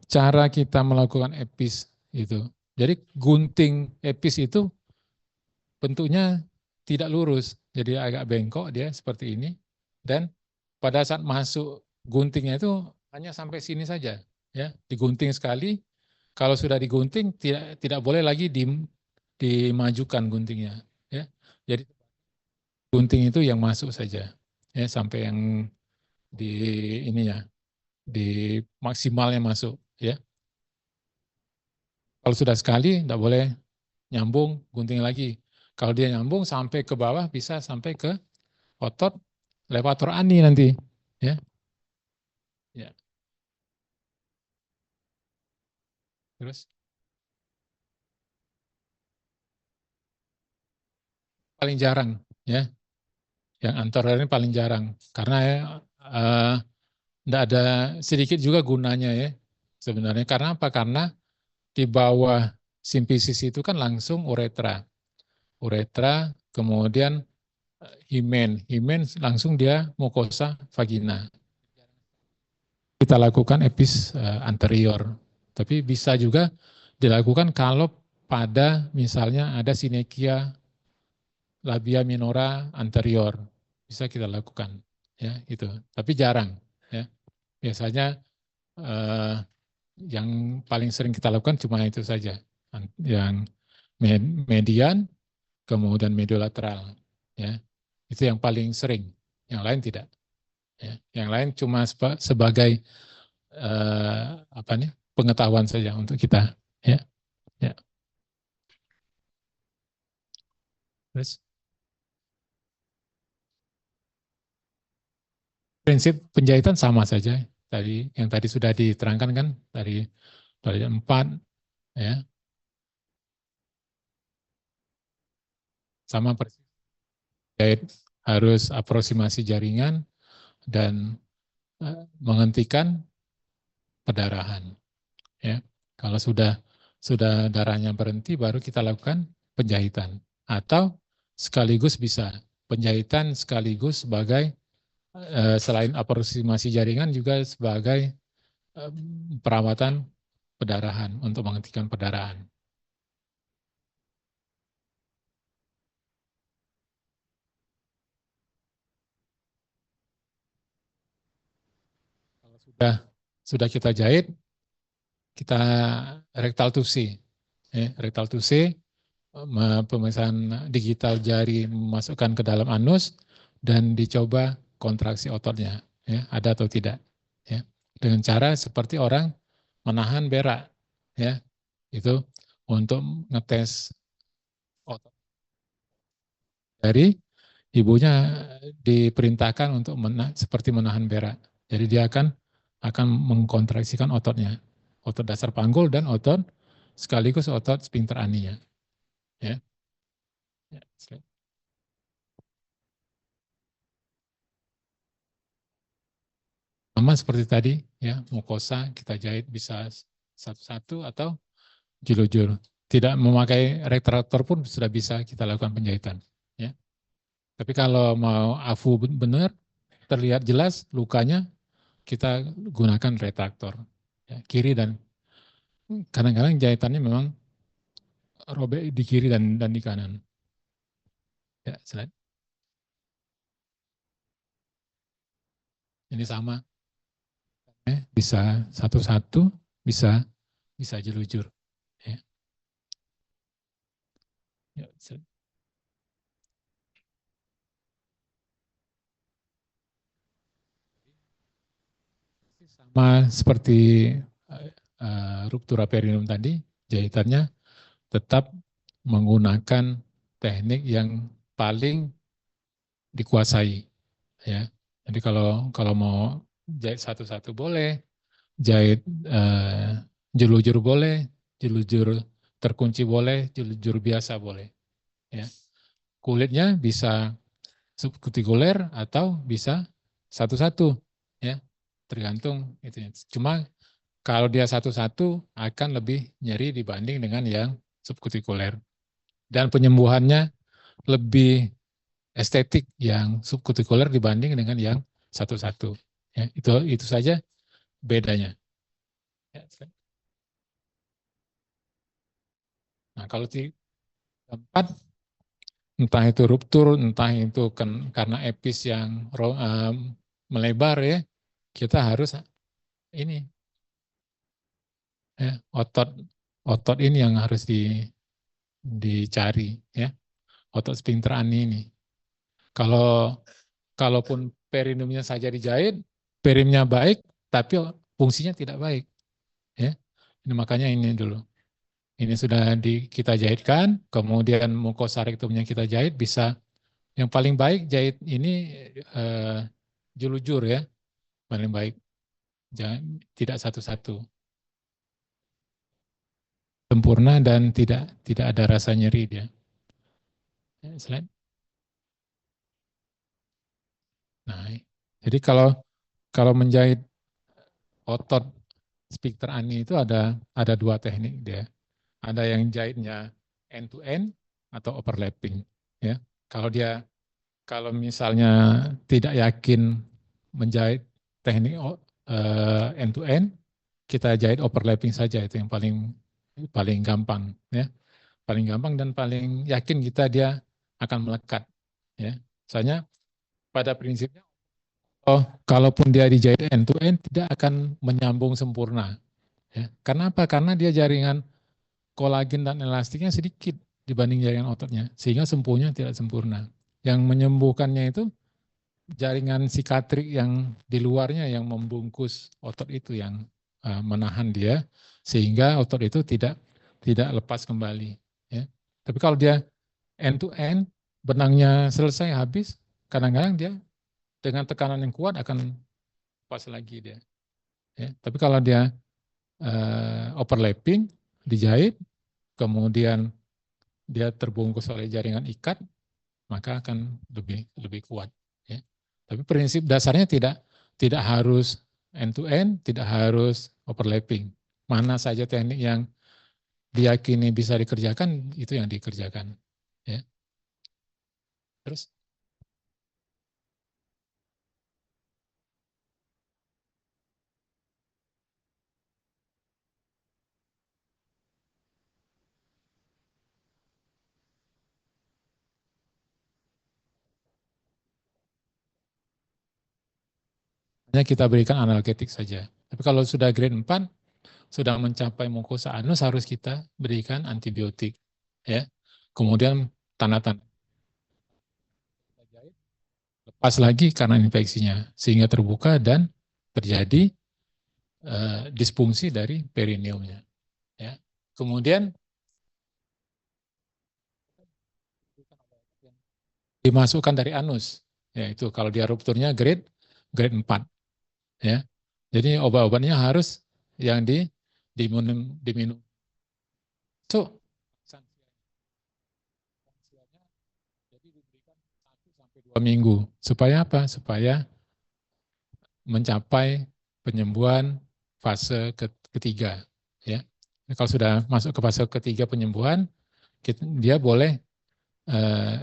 cara kita melakukan epis itu? Jadi gunting epis itu bentuknya tidak lurus, jadi agak bengkok dia seperti ini. Dan pada saat masuk guntingnya itu hanya sampai sini saja, ya. Digunting sekali. Kalau sudah digunting tidak boleh lagi dimajukan guntingnya, ya. Jadi gunting itu yang masuk saja, ya, sampai yang di ininya, di maksimalnya masuk, ya. Kalau sudah sekali tidak boleh nyambung gunting lagi. Kalau dia nyambung sampai ke bawah bisa sampai ke otot levator ani nanti, ya. Ya. Terus paling jarang, ya. Yang anterior ini paling jarang karena tidak ada sedikit juga gunanya, ya, sebenarnya. Karena apa? Karena di bawah simfisis itu kan langsung uretra. Uretra, kemudian himen. Himen langsung dia mukosa vagina. Kita lakukan epis anterior. Tapi bisa juga dilakukan kalau pada misalnya ada sinekia labia minora anterior. Bisa kita lakukan, ya, itu. Tapi jarang, ya. Biasanya eh, yang paling sering kita lakukan cuma itu saja. Yang median, kemudian mediolateral, ya. Itu yang paling sering. Yang lain tidak, ya. Yang lain cuma sebagai apa nih, pengetahuan saja untuk kita, ya. Ya. Terus prinsip penjahitan sama saja. Tadi yang tadi sudah diterangkan kan dari 4, ya, sama persis. Jahit harus aproksimasi jaringan dan menghentikan perdarahan, ya. Kalau sudah darahnya berhenti baru kita lakukan penjahitan, atau sekaligus bisa penjahitan sekaligus sebagai selain aproksimasi jaringan juga sebagai perawatan perdarahan untuk menghentikan perdarahan. Kalau sudah kita jahit, kita rektal tusi, ya, rektal tusi, pemisahan digital jari memasukkan ke dalam anus dan dicoba kontraksi ototnya, ya, ada atau tidak, ya, dengan cara seperti orang menahan berak, ya, itu untuk ngetes otot. Dari ibunya diperintahkan untuk seperti menahan berak, jadi dia akan mengkontraksikan ototnya, otot dasar panggul dan otot sekaligus otot sphincter aninya, ya. Ya, sama seperti tadi, ya, mukosa kita jahit bisa satu-satu atau jilujur. tidak memakai retraktor pun sudah bisa kita lakukan penjahitan. Ya. Tapi kalau mau AFU benar, terlihat jelas lukanya, kita gunakan retraktor. Ya, kiri dan kadang-kadang jahitannya memang robek di kiri dan di kanan. Ya, slide. Ini sama. Bisa satu-satu, bisa jelujur. Ya. Ya, sama seperti ruptura perineum tadi, jahitannya tetap menggunakan teknik yang paling dikuasai. Ya, jadi kalau mau jahit satu-satu boleh, jahit jelujur boleh, jelujur terkunci boleh, jelujur biasa boleh. Ya, kulitnya bisa subkutikuler atau bisa satu-satu, ya, tergantung itu. Cuma kalau dia satu-satu akan lebih nyeri dibanding dengan yang subkutikuler. Dan penyembuhannya lebih estetik yang subkutikuler dibanding dengan yang satu-satu. Ya, itu saja bedanya. Ya, nah, kalau tempat entah itu ruptur, entah itu karena epis yang melebar ya, kita harus ini ya, otot ini yang harus dicari ya, otot sphincter ani ini. Kalaupun perineumnya saja dijahit, perimnya baik, tapi fungsinya tidak baik. Ya, ini makanya ini dulu. Ini sudah kita jahitkan, kemudian mukosa rektumnya kita jahit, bisa yang paling baik jahit ini julujur ya, paling baik. Jangan, tidak satu-satu. Sempurna dan tidak ada rasa nyeri dia. Slide. Nah, jadi kalau menjahit otot sphincter ani itu ada dua teknik dia. Ada yang jahitnya end to end atau overlapping. Ya, kalau misalnya tidak yakin menjahit teknik end to end, kita jahit overlapping saja, itu yang paling paling gampang ya, paling gampang dan paling yakin dia akan melekat ya. Soalnya pada prinsipnya kalaupun dia dijahit end to end tidak akan menyambung sempurna ya. Karena apa? Karena dia jaringan kolagen dan elastiknya sedikit dibanding jaringan ototnya, sehingga sembuhnya tidak sempurna. Yang menyembuhkannya itu jaringan sikatrik yang di luarnya yang membungkus otot itu, yang menahan dia sehingga otot itu tidak lepas kembali. Ya. Tapi kalau dia end to end, benangnya selesai habis, kadang-kadang dia dengan tekanan yang kuat akan lepas lagi dia. Ya. Tapi kalau dia overlapping, dijahit, kemudian dia terbungkus oleh jaringan ikat, maka akan lebih kuat. Ya. Tapi prinsip dasarnya tidak harus end to end, tidak harus overlapping. Mana saja teknik yang diyakini bisa dikerjakan, itu yang dikerjakan. Ya. Terus hanya kita berikan analgetik saja. Tapi kalau sudah grade 4, sudah mencapai mukosa anus, harus kita berikan antibiotik. Ya. Kemudian tanda-tanda lepas lagi karena infeksinya, sehingga terbuka dan terjadi disfungsi dari perineumnya. Ya. Kemudian dimasukkan dari anus, yaitu kalau dia rupturnya grade 4. Ya. Jadi obat-obatnya harus yang diminum. So, jadi diberikan 1 sampai 2 minggu. Supaya apa? Supaya mencapai penyembuhan fase ketiga. Ya. Kalau sudah masuk ke fase ketiga penyembuhan, dia boleh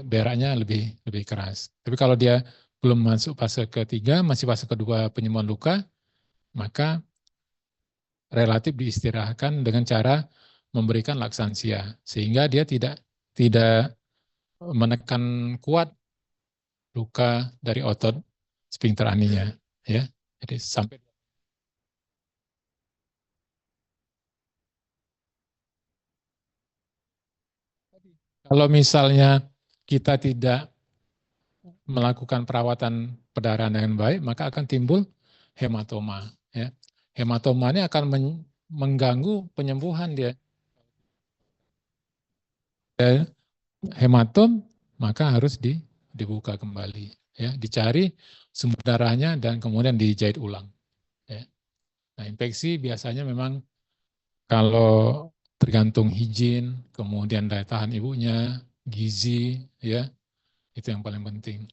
beraknya lebih keras. Tapi kalau dia belum masuk fase ketiga, masih fase kedua penyembuhan luka, maka relatif diistirahatkan dengan cara memberikan laksansia, sehingga dia tidak menekan kuat luka dari otot sphincter aninya, ya. Jadi sampai kalau misalnya kita tidak melakukan perawatan perdarahan dengan baik, maka akan timbul hematoma. Ya. Hematoma ini akan mengganggu penyembuhan dia. Dan hematom maka harus dibuka kembali, ya, dicari sumber darahnya dan kemudian dijahit ulang. Ya. Nah, infeksi biasanya memang kalau tergantung higien, kemudian daya tahan ibunya, gizi, ya, itu yang paling penting.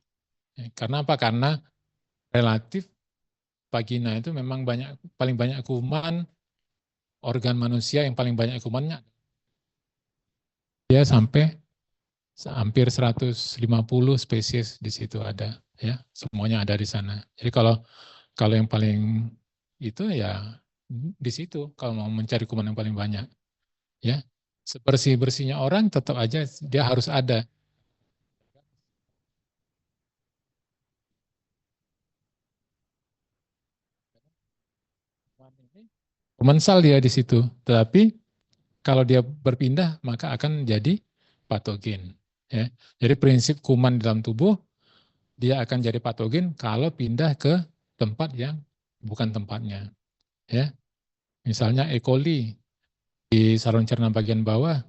Ya, karena apa? Karena relatif vagina itu memang paling banyak kuman, organ manusia yang paling banyak kumannya dia sampai hampir 150 spesies di situ ada, ya, semuanya ada di sana. Jadi kalau yang paling itu ya di situ kalau mau mencari kuman yang paling banyak, ya. Sebersih-bersihnya orang tetap aja dia harus ada. Komensal dia di situ, tetapi kalau dia berpindah maka akan jadi patogen. Ya. Jadi prinsip kuman dalam tubuh dia akan jadi patogen kalau pindah ke tempat yang bukan tempatnya. Ya. Misalnya E. coli di saluran cerna bagian bawah,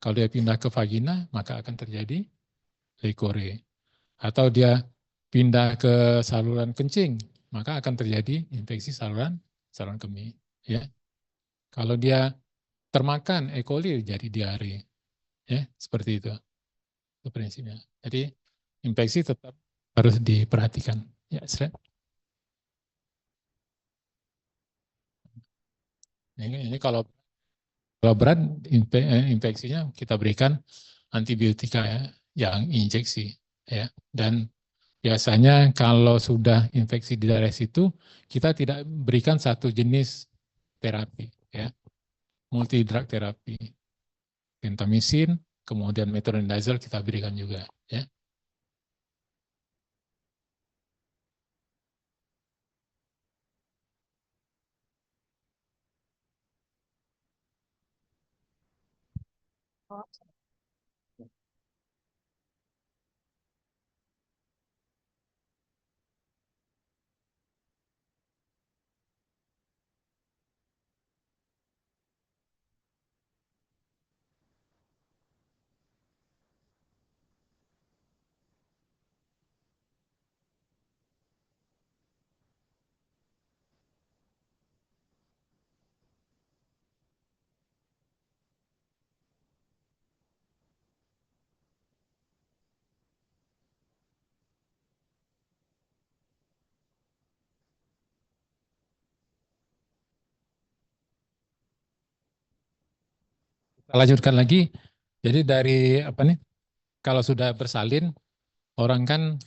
kalau dia pindah ke vagina maka akan terjadi lekore. Atau dia pindah ke saluran kencing maka akan terjadi infeksi saluran kemih. Ya. Kalau dia termakan E. coli jadi diare. Ya, seperti itu. Itu prinsipnya. Jadi infeksi tetap harus diperhatikan. Ya, ini kalau berat infeksinya kita berikan antibiotika, ya, yang injeksi, ya. Dan biasanya kalau sudah infeksi di daerah situ kita tidak berikan satu jenis terapi, ya. Multi drug terapi. Gentamicin, kemudian metronidazole kita berikan juga, ya. Kita lanjutkan lagi. Jadi dari apa nih? Kalau sudah bersalin, orang kan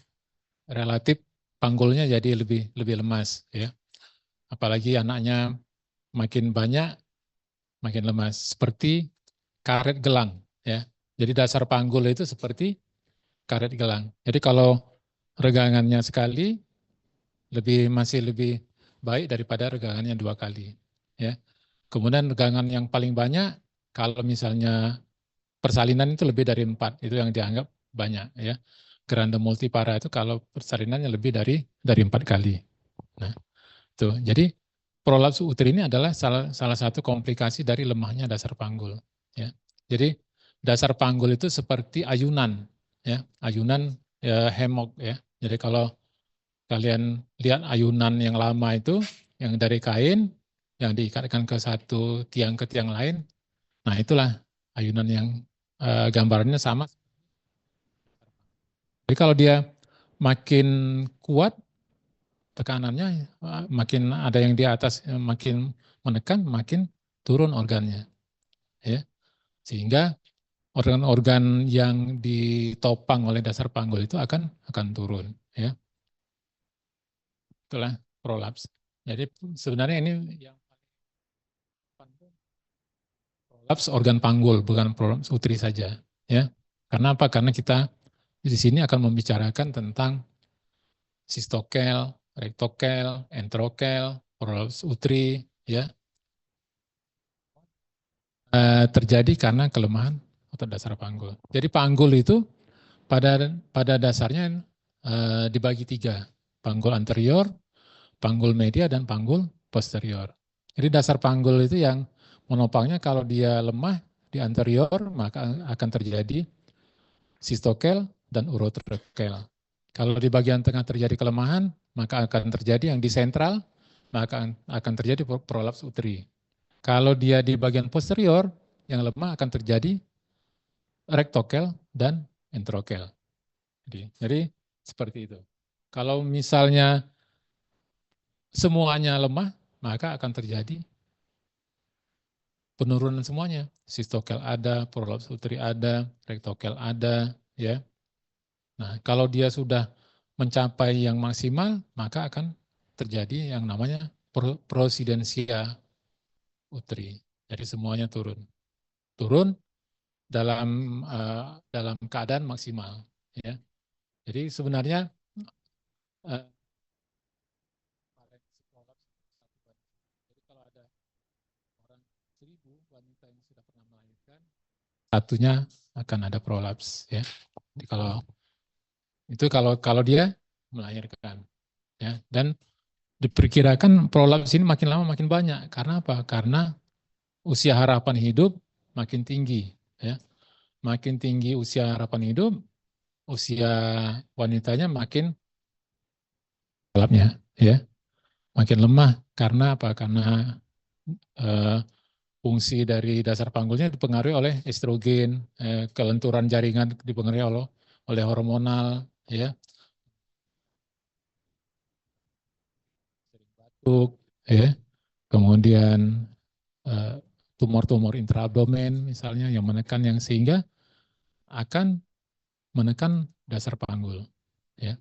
relatif panggulnya jadi lebih lebih lemas, ya. Apalagi anaknya makin banyak, makin lemas. Seperti karet gelang, ya. Jadi dasar panggul itu seperti karet gelang. Jadi kalau regangannya sekali masih lebih baik daripada regangannya 2 kali, ya. Kemudian regangan yang paling banyak kalau misalnya persalinan itu lebih dari 4, itu yang dianggap banyak, ya. Grande multipara itu kalau persalinannya lebih dari 4 kali. Nah, tuh. Jadi prolaps uter ini adalah salah satu komplikasi dari lemahnya dasar panggul, ya. Jadi dasar panggul itu seperti ayunan, ya, ayunan, ya, hemok, ya. Jadi kalau kalian lihat ayunan yang lama itu yang dari kain yang diikatkan ke satu tiang ke tiang lain, nah itulah ayunan yang gambarannya sama. Jadi kalau dia makin kuat tekanannya, makin ada yang di atas, makin menekan, makin turun organnya. ya. Sehingga organ-organ yang ditopang oleh dasar panggul itu akan turun, ya. Itulah prolaps. Jadi sebenarnya ini yang prolaps organ panggul, bukan prolaps uteri saja, ya. Karena apa? Karena kita di sini akan membicarakan tentang sistokel, rektokel, enterokel, prolaps uteri, ya. Terjadi karena kelemahan otot dasar panggul. Jadi panggul itu pada dasarnya dibagi tiga, panggul anterior, panggul media, dan panggul posterior. Jadi dasar panggul itu yang menopangnya kalau dia lemah di anterior, maka akan terjadi sistokel dan urotrokel. Kalau di bagian tengah terjadi kelemahan, maka akan terjadi yang di sentral, maka akan terjadi prolaps uteri. Kalau dia di bagian posterior, yang lemah akan terjadi rektokel dan enterokel. Jadi seperti itu. Kalau misalnya semuanya lemah, maka akan terjadi penurunan semuanya. Sistokel ada, prolaps uteri ada, rektokel ada, ya. Nah, kalau dia sudah mencapai yang maksimal, maka akan terjadi yang namanya prosidensia uteri. Jadi semuanya turun. Turun dalam keadaan maksimal, ya. Jadi sebenarnya uh, jadi kalau ada orang 1.000 wanita yang sudah pernah melahirkan, satunya akan ada prolaps, ya. Jadi kalau dia melahirkan, ya. Dan diperkirakan prolaps ini makin lama makin banyak. Karena apa? Karena usia harapan hidup makin tinggi, ya. Makin tinggi usia harapan hidup, usia wanitanya makin gelapnya, ya. Makin lemah. Karena apa? Karena eh, fungsi dari dasar panggulnya dipengaruhi oleh estrogen, kelenturan jaringan dipengaruhi oleh hormonal, ya, batuk, ya, kemudian eh, tumor-tumor intraabdomen misalnya yang menekan, yang sehingga akan menekan dasar panggul, ya.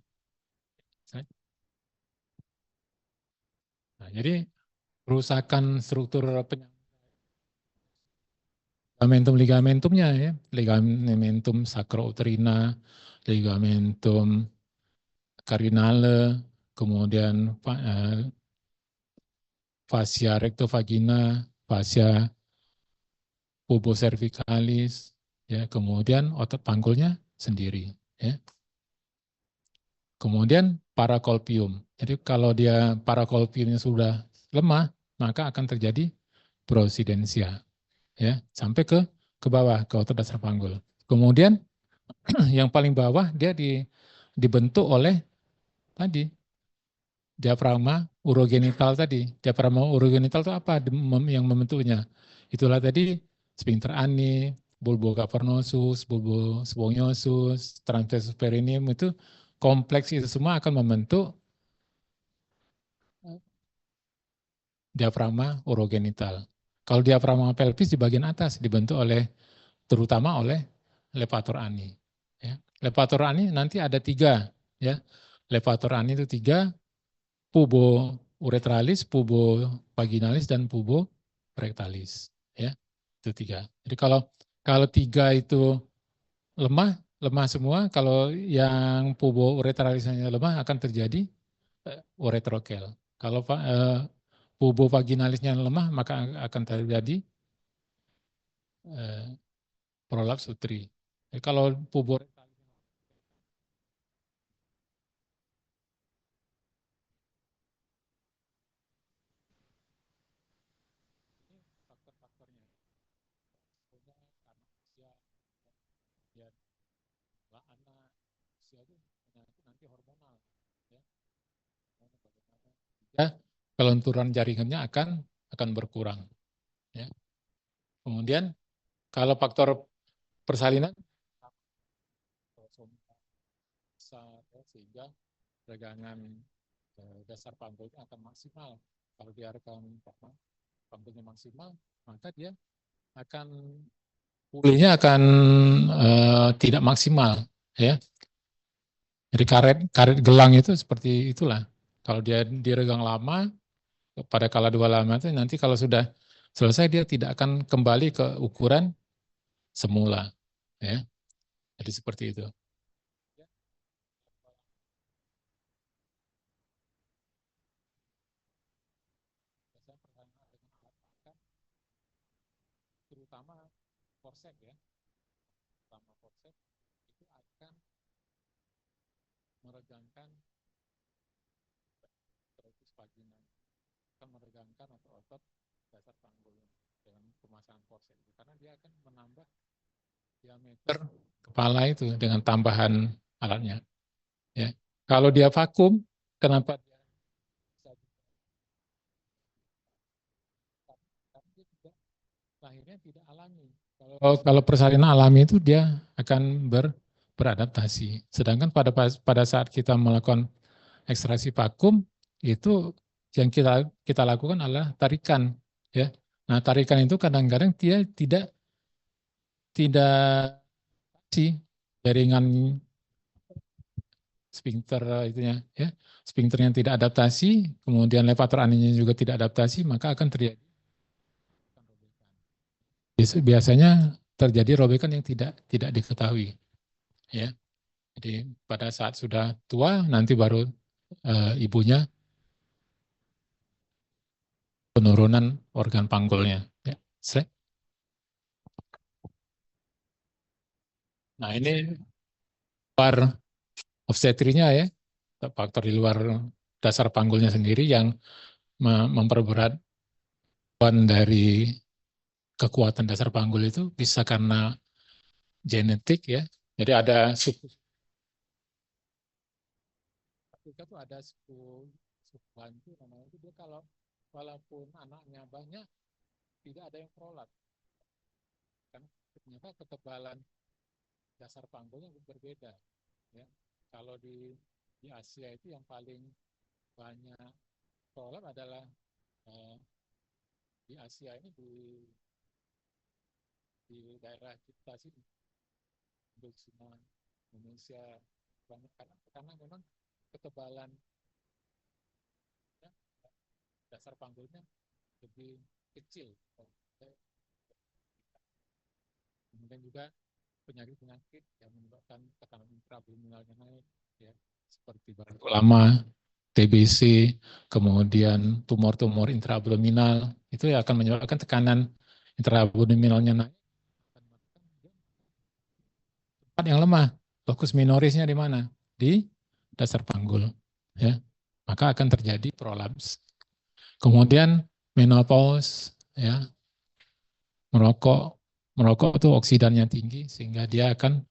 Nah, jadi kerusakan struktur ligamentumnya, ya, ligamentum sacrouterina, ligamentum carinale, kemudian fascia rectovagina, fascia pubocervicalis, ya, kemudian otot panggulnya sendiri, ya. Kemudian paracolpium. Jadi kalau dia paracolpiumnya sudah lemah, maka akan terjadi prosidensia, ya, sampai ke bawah, ke otot dasar panggul. Kemudian yang paling bawah dia dibentuk oleh tadi diafragma urogenital tadi. Diafragma urogenital itu apa yang membentuknya? Itulah tadi sphincter ani, bulbo cavernosus, bulbo sponiosus, transversus perineum, itu kompleks itu semua akan membentuk diafragma urogenital. Kalau diafragma pelvis di bagian atas dibentuk terutama oleh levator ani. Ya. Levator ani nanti ada tiga, ya. Levator ani itu tiga, pubo uretralis, pubo vaginalis, dan pubo rectalis. Ya, itu tiga. Jadi kalau tiga itu lemah, lemah semua. Kalau yang pubo uretralisnya lemah akan terjadi uretrokel. Kalau pubo vaginalisnya lemah, maka akan terjadi eh, prolaps uteri. Jadi kalau pubo faktor-faktornya, karena usia, ya, anak, usia itu nanti hormonal, ya. Ya, kelenturan jaringannya akan berkurang, ya. Kemudian kalau faktor persalinan besar, ya, sehingga regangan dasar panggulnya akan maksimal. Kalau diarahkan panggulnya maksimal, maka dia akan pulihnya akan tidak maksimal, ya. Jadi karet karet gelang itu seperti itulah. Kalau dia diregang lama, pada kala dua lama itu nanti kalau sudah selesai dia tidak akan kembali ke ukuran semula, ya. Jadi seperti itu. Terutama korsek, ya, terutama korsek itu akan meregangkan trapes vagina, akan meregangkan otot-otot dasar panggul dengan pemasangan korsek itu, karena dia akan menambah diameter kepala itu dengan tambahan alatnya, ya. Kalau dia vakum, kenapa dia bisa lahirnya tidak alami. Kalau persalinan alami itu dia akan beradaptasi. Sedangkan pada saat kita melakukan ekstraksi vakum itu yang kita lakukan adalah tarikan, ya. Nah, tarikan itu kadang-kadang dia tidak sih jaringan sphincter itunya, ya. Sphincter yang tidak adaptasi, kemudian levator aninya juga tidak adaptasi, maka akan terjadi biasanya terjadi robekan yang tidak diketahui, ya. Jadi pada saat sudah tua nanti baru ibunya penurunan organ panggulnya, ya. Nah, ini luar obstetrinya, ya, faktor di luar dasar panggulnya sendiri yang memperberat beban dari kekuatan dasar panggul itu bisa karena genetik, ya. Jadi ada suku Afrika tuh ada suku Bantu namanya itu, dia kalau walaupun anaknya banyak tidak ada yang prolap, kan ternyata ketebalan dasar panggulnya berbeda, ya. Kalau di Asia itu yang paling banyak prolap adalah eh, di Asia ini di daerah kita sini, China, Indonesia, banyak karena memang ketebalan, ya, dasar panggulnya lebih kecil. Kemudian juga penyakit-penyakit yang menyebabkan tekanan intraabdominalnya naik, ya, seperti batuk lama, TBC, kemudian tumor-tumor intraabdominal, itu ya akan menyebabkan tekanan intraabdominalnya naik. Tempat yang lemah, lokus minorisnya di mana? Di dasar panggul, ya. Maka akan terjadi prolaps. Kemudian menopause, ya, merokok, merokok itu oksidannya tinggi sehingga dia akan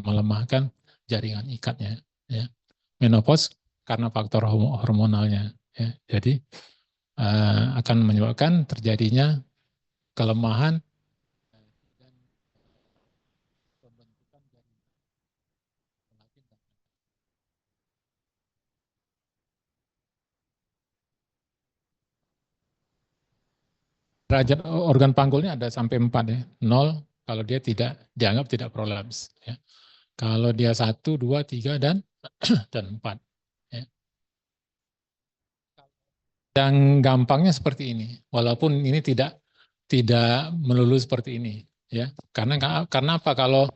melemahkan jaringan ikatnya, ya. Menopause karena faktor hormonalnya, ya. Jadi akan menyebabkan terjadinya kelemahan dan pembentukan jaringan kolagen. Derajat organ panggulnya ada sampai 4, ya. 0 kalau dia tidak dianggap tidak prolaps, ya. Kalau dia 1, 2, 3 dan 4, ya. Yang gampangnya seperti ini, walaupun ini tidak melulu seperti ini, ya. Karena apa? Kalau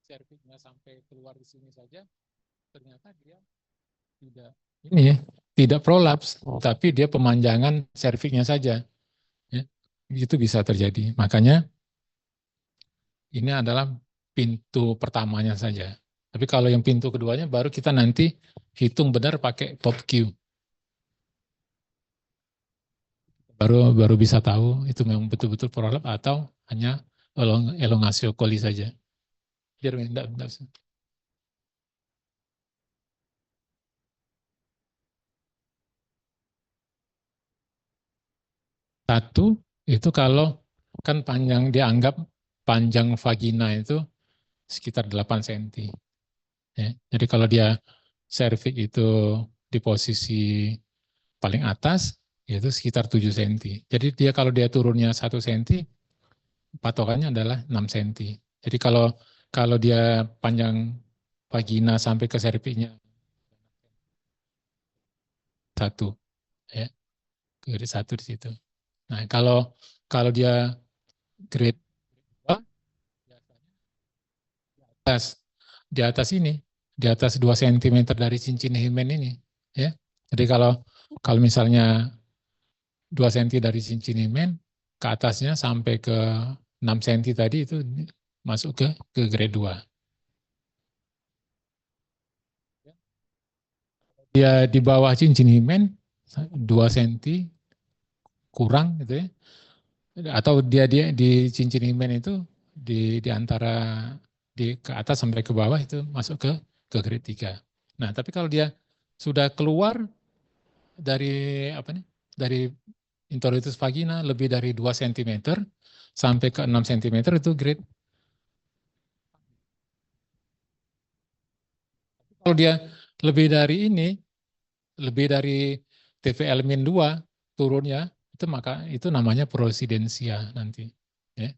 servisnya sampai keluar di sini saja, ternyata dia tidak ini, ya, tidak prolaps, tapi dia pemanjangan serviknya saja, ya. Itu bisa terjadi. Makanya ini adalah pintu pertamanya saja. Tapi kalau yang pintu keduanya baru kita nanti hitung benar pakai pop Q. Baru bisa tahu itu memang betul-betul prolap atau hanya elongasio coli saja. Biar enggak. Satu itu kalau kan panjang dianggap panjang vagina itu sekitar 8 cm. Ya. Jadi kalau dia cervix itu di posisi paling atas yaitu sekitar 7 cm. Jadi dia kalau dia turunnya 1 cm, patokannya adalah 6 cm. Jadi kalau dia panjang vagina sampai ke serviksnya 1, ya, grade 1 di situ. Nah, kalau dia grade 2, di atas ini, di atas 2 cm dari cincin himen ini, ya. Jadi kalau kalau misalnya 2 cm dari cincin himen ke atasnya sampai ke 6 cm tadi itu masuk ke grade 2. Dia di bawah cincin himen 2 cm kurang gitu ya. Atau dia di cincin himen itu di antara ke atas sampai ke bawah itu masuk ke grade 3. Nah, tapi kalau dia sudah keluar dari apa nih? Dari introitus vagina lebih dari 2 cm sampai ke 6 cm itu grade. Kalau dia lebih dari ini, lebih dari TVL-2 turunnya, itu maka itu namanya prosidensia nanti. Ya.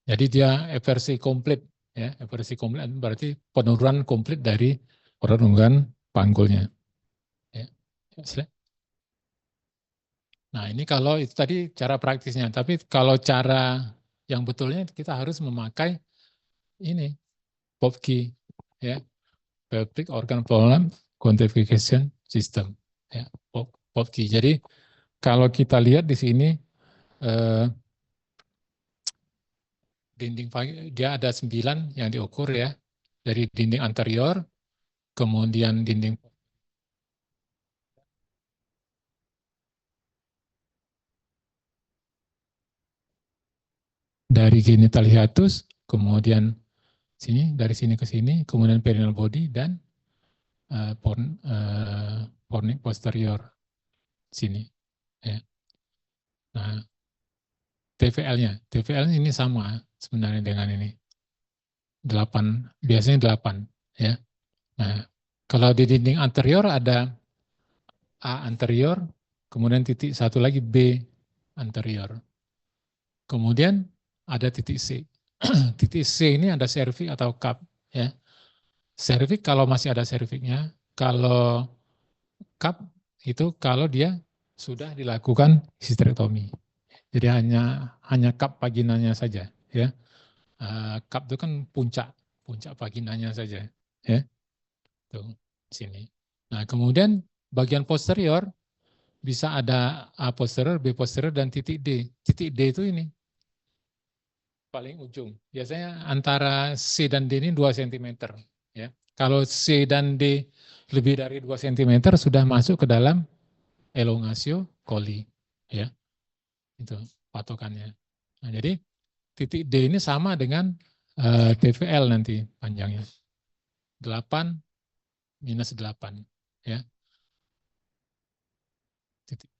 Jadi dia eversi komplit, ya, eversi komplit berarti penurunan komplit dari organ panggulnya. Ya. Nah ini kalau itu tadi cara praktisnya, tapi kalau cara yang betulnya kita harus memakai ini POPKI, ya, Pelvic Organ Problem Quantification System, ya, POPKI. Jadi kalau kita lihat di sini dinding dia ada 9 yang diukur ya, dari dinding anterior, kemudian dinding dari genital hiatus, kemudian dari sini ke sini, kemudian perineal body dan fornix posterior sini. Ya. Nah, TVL ini sama sebenarnya dengan ini 8, biasanya 8 ya. Nah, kalau di dinding anterior ada A anterior, kemudian titik satu lagi B anterior. Kemudian ada titik C. Titik C ini ada serviks atau cup ya. Serviks kalau masih ada serviknya, kalau cup itu kalau dia sudah dilakukan histerektomi. Jadi hanya cup vaginanya saja ya. Cup itu kan puncak vaginanya saja ya. Tuh sini. Nah, kemudian bagian posterior bisa ada A posterior, B posterior dan titik D. Titik D itu ini paling ujung. Biasanya antara C dan D ini 2 cm ya. Kalau C dan D lebih dari 2 cm sudah masuk ke dalam elongatio coli ya. Itu patokannya. Nah, jadi titik D ini sama dengan TVL nanti panjangnya. 8 minus 8 ya. Titik.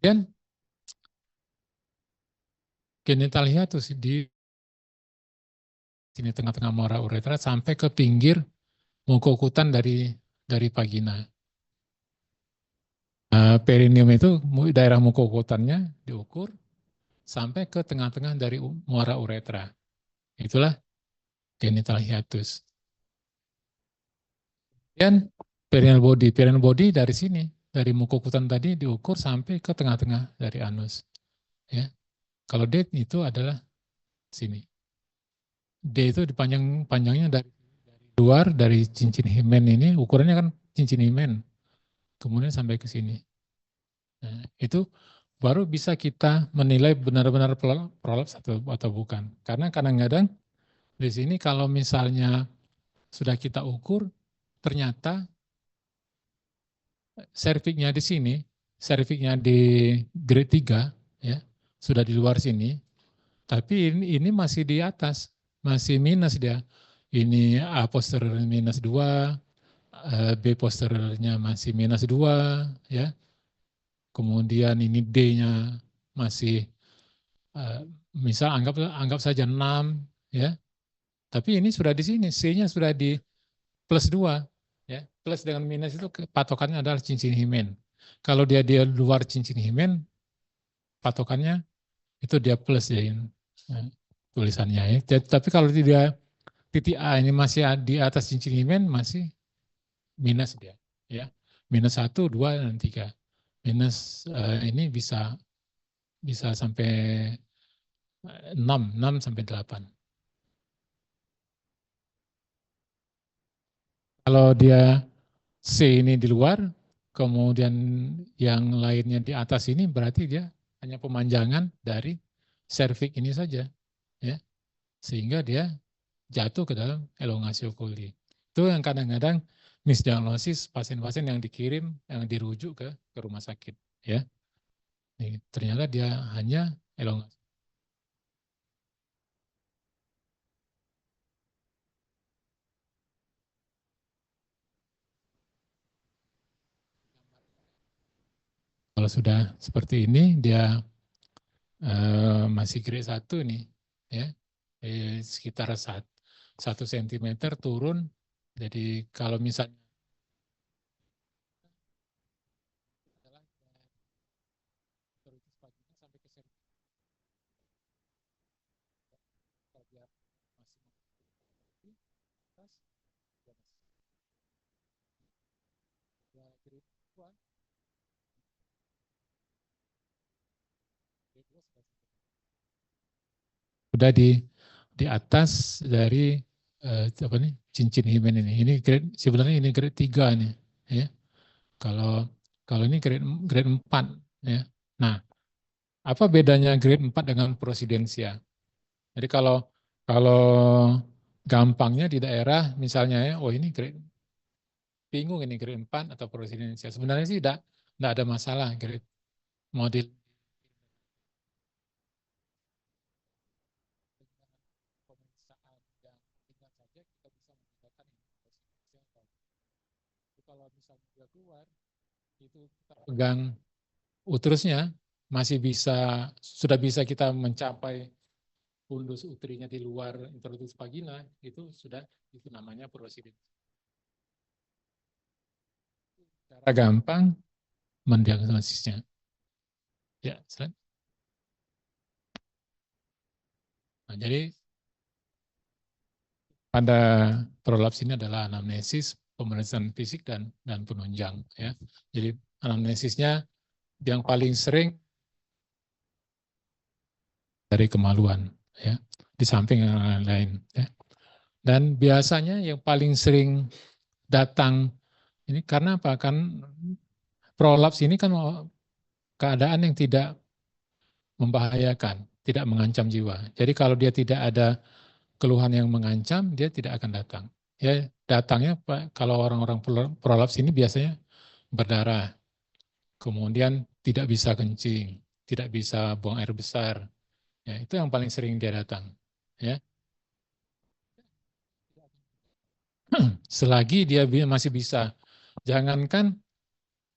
Kemudian genital hiatus di sini tengah-tengah mora uretra sampai ke pinggir mukokutan dari vagina. Perineum itu daerah mukokutannya diukur sampai ke tengah-tengah dari muara uretra. Itulah genital hiatus. Dan perineal body dari sini, dari mukokutan tadi diukur sampai ke tengah-tengah dari anus. Ya. Kalau D itu adalah sini. D itu panjangnya dari luar, dari cincin himen ini, ukurannya kan cincin himen. Kemudian sampai ke sini. Nah, itu baru bisa kita menilai benar-benar prolaps atau bukan. Karena kadang-kadang di sini kalau misalnya sudah kita ukur, ternyata serviknya di sini, serviknya di grade 3, ya, sudah di luar sini, tapi ini masih di atas, masih minus dia. Ini A posterior minus 2, B posteriornya masih minus 2, ya. Kemudian ini D-nya masih misal anggap saja 6 ya. Tapi ini sudah di sini, C-nya sudah di plus 2 Ya, plus dengan minus itu patokannya adalah cincin himen. Kalau dia di luar cincin himen, patokannya itu dia plus ya, tulisannya ya. Tapi kalau tidak titik A ini masih di atas cincin himen, masih minus dia. Ya, minus 1, 2, dan 3. Minus ini bisa bisa sampai 6 sampai 8. Kalau dia C ini di luar, kemudian yang lainnya di atas ini berarti dia hanya pemanjangan dari serviks ini saja, ya, sehingga dia jatuh ke dalam elongasi okuli. Itu yang kadang-kadang misdiagnosis pasien-pasien yang dikirim, yang dirujuk ke rumah sakit, ya. Ternyata dia hanya elongasi. Kalau sudah seperti ini, dia masih grade 1 nih, ya, sekitar 1 cm turun. Jadi kalau misalnya sudah di atas dari apa nih, cincin himen ini. Ini grade, sebenarnya ini grade 3 nih, ya. Kalau kalau ini grade 4, ya. Nah, apa bedanya grade 4 dengan prosidensia? Jadi kalau kalau gampangnya di daerah misalnya ya, oh ini grade, bingung ini grade 4 atau presidensial. Sebenarnya sih tidak ada masalah grade model. Kalau misalnya dia keluar, itu kita pegang uterusnya, masih bisa, sudah bisa kita mencapai fundus uterinya di luar introduksi vagina, itu sudah, itu namanya prosidensial. Cara gampang mendiagnosisnya. Ya, nah, jadi pada prolaps ini adalah anamnesis, pemeriksaan fisik dan penunjang, ya. Jadi anamnesisnya yang paling sering dari kemaluan, ya, di samping yang lain, ya. Dan biasanya yang paling sering datang ini karena apa? Kan prolaps ini kan keadaan yang tidak membahayakan, tidak mengancam jiwa. Jadi kalau dia tidak ada keluhan yang mengancam, dia tidak akan datang. Ya, datangnya kalau orang-orang prolaps ini biasanya berdarah, kemudian tidak bisa kencing, tidak bisa buang air besar. Ya, itu yang paling sering dia datang. Ya, selagi dia masih bisa. Jangankan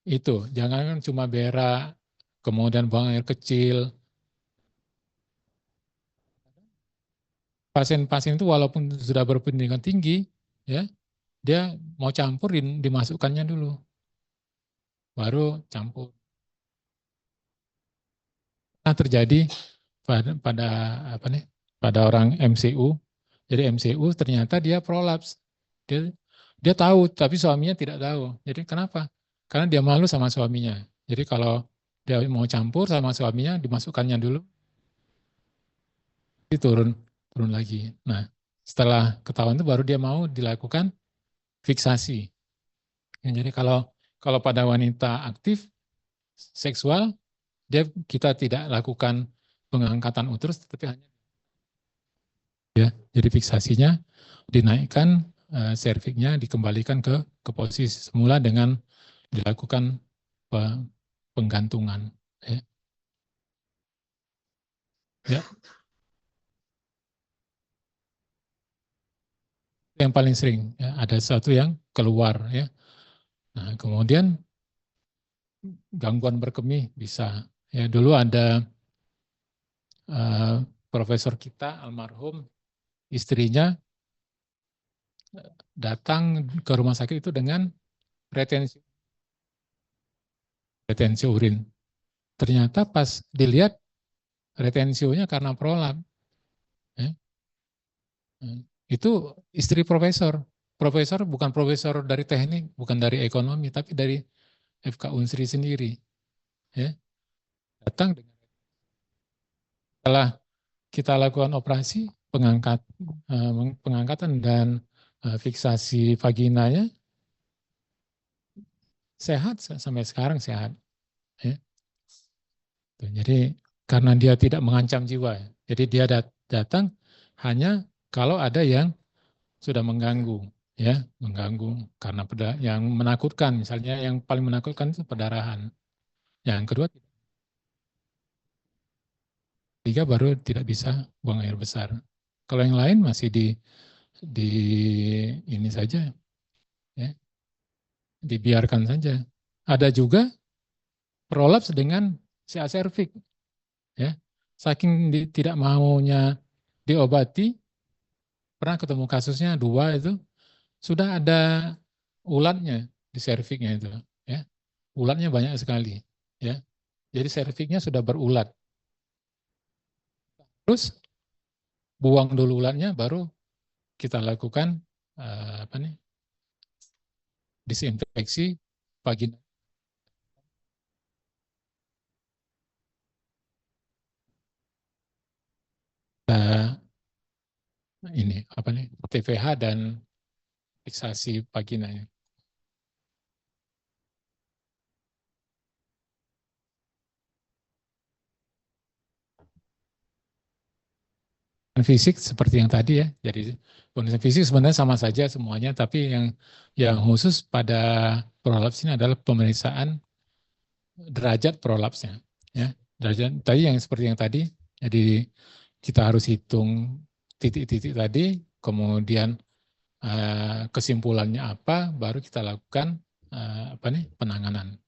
itu, jangankan cuma berak, kemudian buang air kecil. Pasien-pasien itu walaupun sudah berpendidikan tinggi, ya, dia mau campur dimasukkannya dulu, baru campur. Nah, terjadi pada apa nih? Pada orang MCU. Jadi MCU ternyata dia prolaps. Dia dia tahu tapi suaminya tidak tahu. Jadi kenapa? Karena dia malu sama suaminya. Jadi kalau dia mau campur sama suaminya, dimasukkannya dulu, turun turun lagi. Nah, setelah ketahuan itu baru dia mau dilakukan fiksasi. Ya, jadi kalau kalau pada wanita aktif seksual, kita tidak lakukan pengangkatan uterus, tetapi hanya, ya, jadi fiksasinya dinaikkan, serviknya dikembalikan ke posisi semula dengan dilakukan penggantungan. Ya. Ya. Yang paling sering, ya, ada satu yang keluar, ya. Nah, kemudian gangguan berkemih bisa. Ya, dulu ada profesor kita almarhum, istrinya datang ke rumah sakit itu dengan retensi urin. Ternyata pas dilihat retensionya karena prolap. Ya. Itu istri profesor. Profesor bukan profesor dari teknik, bukan dari ekonomi, tapi dari FK Unsri sendiri. Ya. Datang setelah kita lakukan operasi pengangkatan dan fiksasi vaginanya sehat sampai sekarang sehat. Ya. Jadi karena dia tidak mengancam jiwa, jadi dia datang hanya kalau ada yang sudah mengganggu, ya mengganggu karena yang menakutkan, misalnya yang paling menakutkan itu perdarahan. Yang kedua, tiga baru tidak bisa buang air besar. Kalau yang lain masih di ini saja, ya dibiarkan saja. Ada juga prolaps dengan CA cervix, ya saking tidak maunya diobati, pernah ketemu kasusnya dua itu sudah ada ulatnya di serviksnya itu, ya ulatnya banyak sekali, ya jadi serviksnya sudah berulat, terus buang dulu ulatnya baru kita lakukan apa nih disinfeksi vagina. Ini apa nih TVH dan fiksasi vaginanya. Fisik seperti yang tadi ya. Jadi kondisi fisik sebenarnya sama saja semuanya, tapi yang khusus pada prolaps ini adalah pemeriksaan derajat prolapsnya. Ya, derajat tadi yang seperti yang tadi. Jadi kita harus hitung titik-titik tadi, kemudian kesimpulannya apa, baru kita lakukan apa nih penanganan.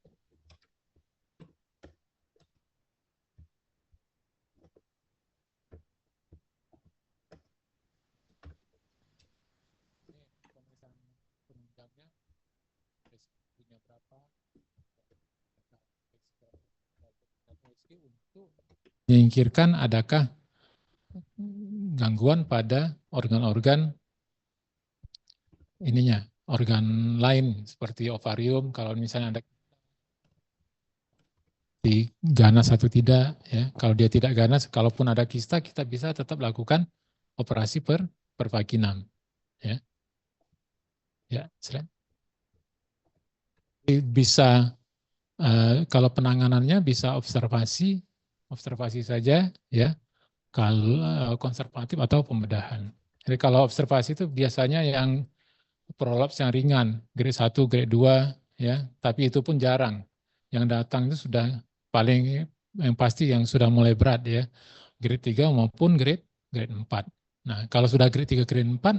Untuk menyingkirkan adakah gangguan pada organ-organ ininya, organ lain seperti ovarium, kalau misalnya ada ganas atau tidak, ya. Kalau dia tidak ganas, kalaupun ada kista, kita bisa tetap lakukan operasi per vaginam, ya. Ya, bisa kalau penanganannya bisa observasi saja, ya. Kalau konservatif atau pembedahan. Jadi kalau observasi itu biasanya yang prolaps yang ringan, grade 1, grade 2, ya, tapi itu pun jarang. Yang datang itu sudah paling yang pasti yang sudah mulai berat ya, grade 3 maupun grade 4. Nah, kalau sudah grade 3, grade 4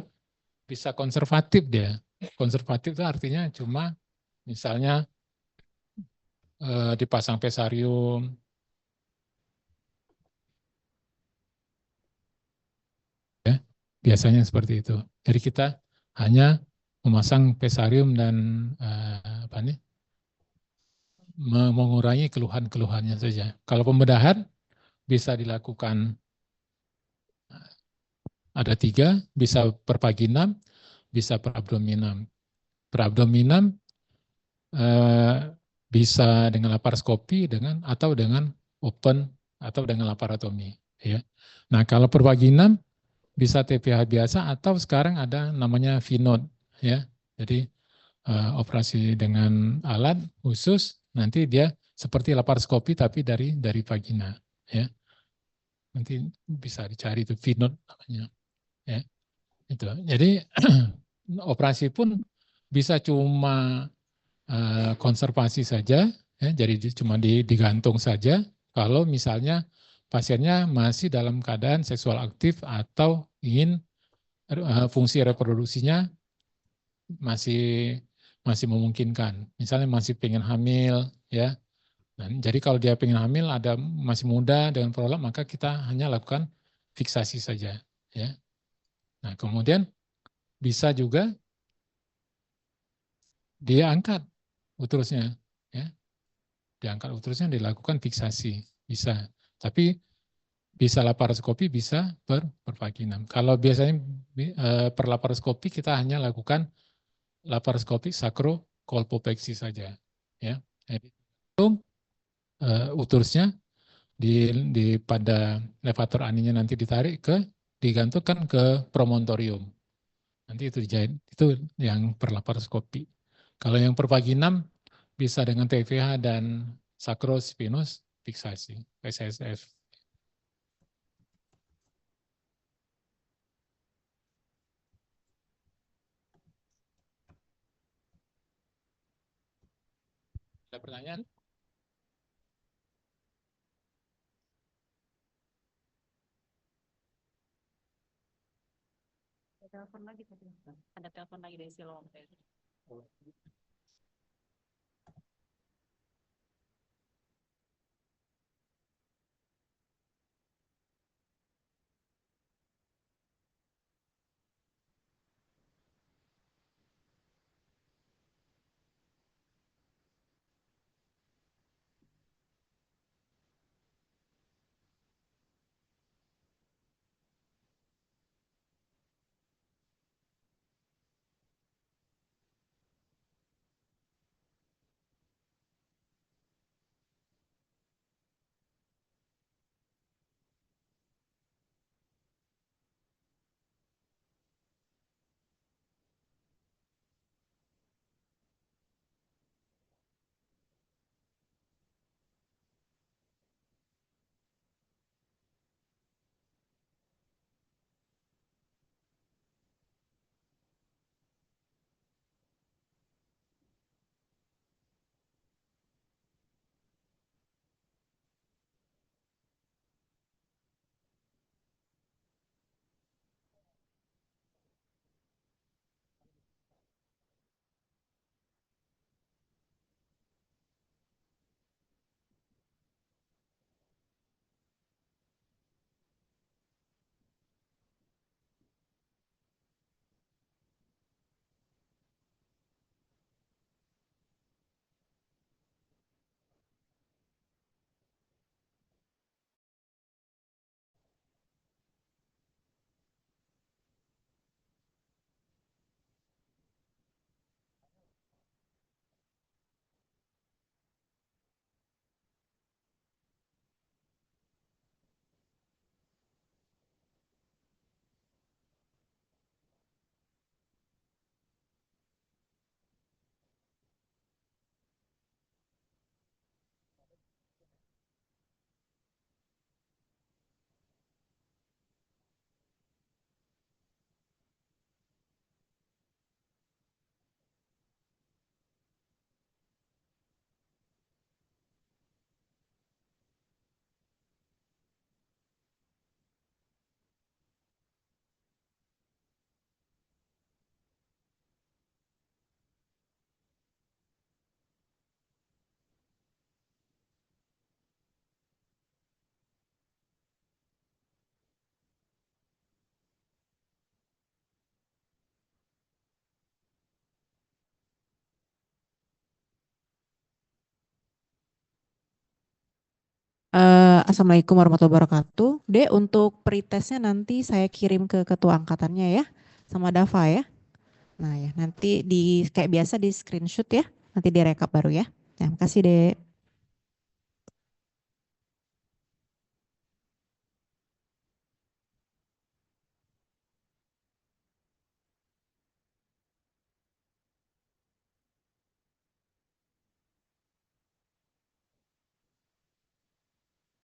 bisa konservatif dia. Konservatif itu artinya cuma misalnya dipasang pesarium, ya, biasanya seperti itu. Jadi kita hanya memasang pesarium dan apa nih, mengurangi keluhan-keluhannya saja. Kalau pembedahan bisa dilakukan ada 3, bisa per vaginam, bisa per abdominam. Per abdominam bisa dengan laparoskopi atau dengan open atau dengan laparotomi. Ya. Nah kalau per vaginam bisa TPH biasa atau sekarang ada namanya VNOD. Ya. Jadi operasi dengan alat khusus, nanti dia seperti laparoskopi tapi dari vagina. Ya. Nanti bisa dicari itu VNOD namanya. Ya. Itu. Jadi operasi pun bisa cuma konservasi saja, ya, jadi cuma digantung saja. Kalau misalnya pasiennya masih dalam keadaan seksual aktif atau ingin fungsi reproduksinya masih masih memungkinkan. Misalnya masih pengen hamil, ya. Nah, jadi kalau dia pengen hamil masih muda dengan prolap, maka kita hanya lakukan fiksasi saja, ya. Nah kemudian bisa juga dia angkat uterusnya, ya, diangkat uterusnya dilakukan fiksasi, bisa. Tapi bisa laparoskopi, bisa per vaginam. Kalau biasanya per laparoskopi kita hanya lakukan laparoskopi sakrokolpopeksi saja, ya. Jadi uterusnya pada levator aninya nanti ditarik digantungkan ke promontorium. Nanti itu dijahit, itu yang per laparoskopi. Kalau yang per vaginam bisa dengan TVH dan sakrospinous fiksasi, SSF. Ada pertanyaan? Ada telepon lagi tadi. Ada telepon lagi dari Silom. Assalamualaikum warahmatullahi wabarakatuh. Dek, untuk pretestnya nanti saya kirim ke ketua angkatannya ya, sama Dava ya. Nah ya, nanti kayak biasa di screenshot ya, nanti direkap baru ya. Terima kasih Dek.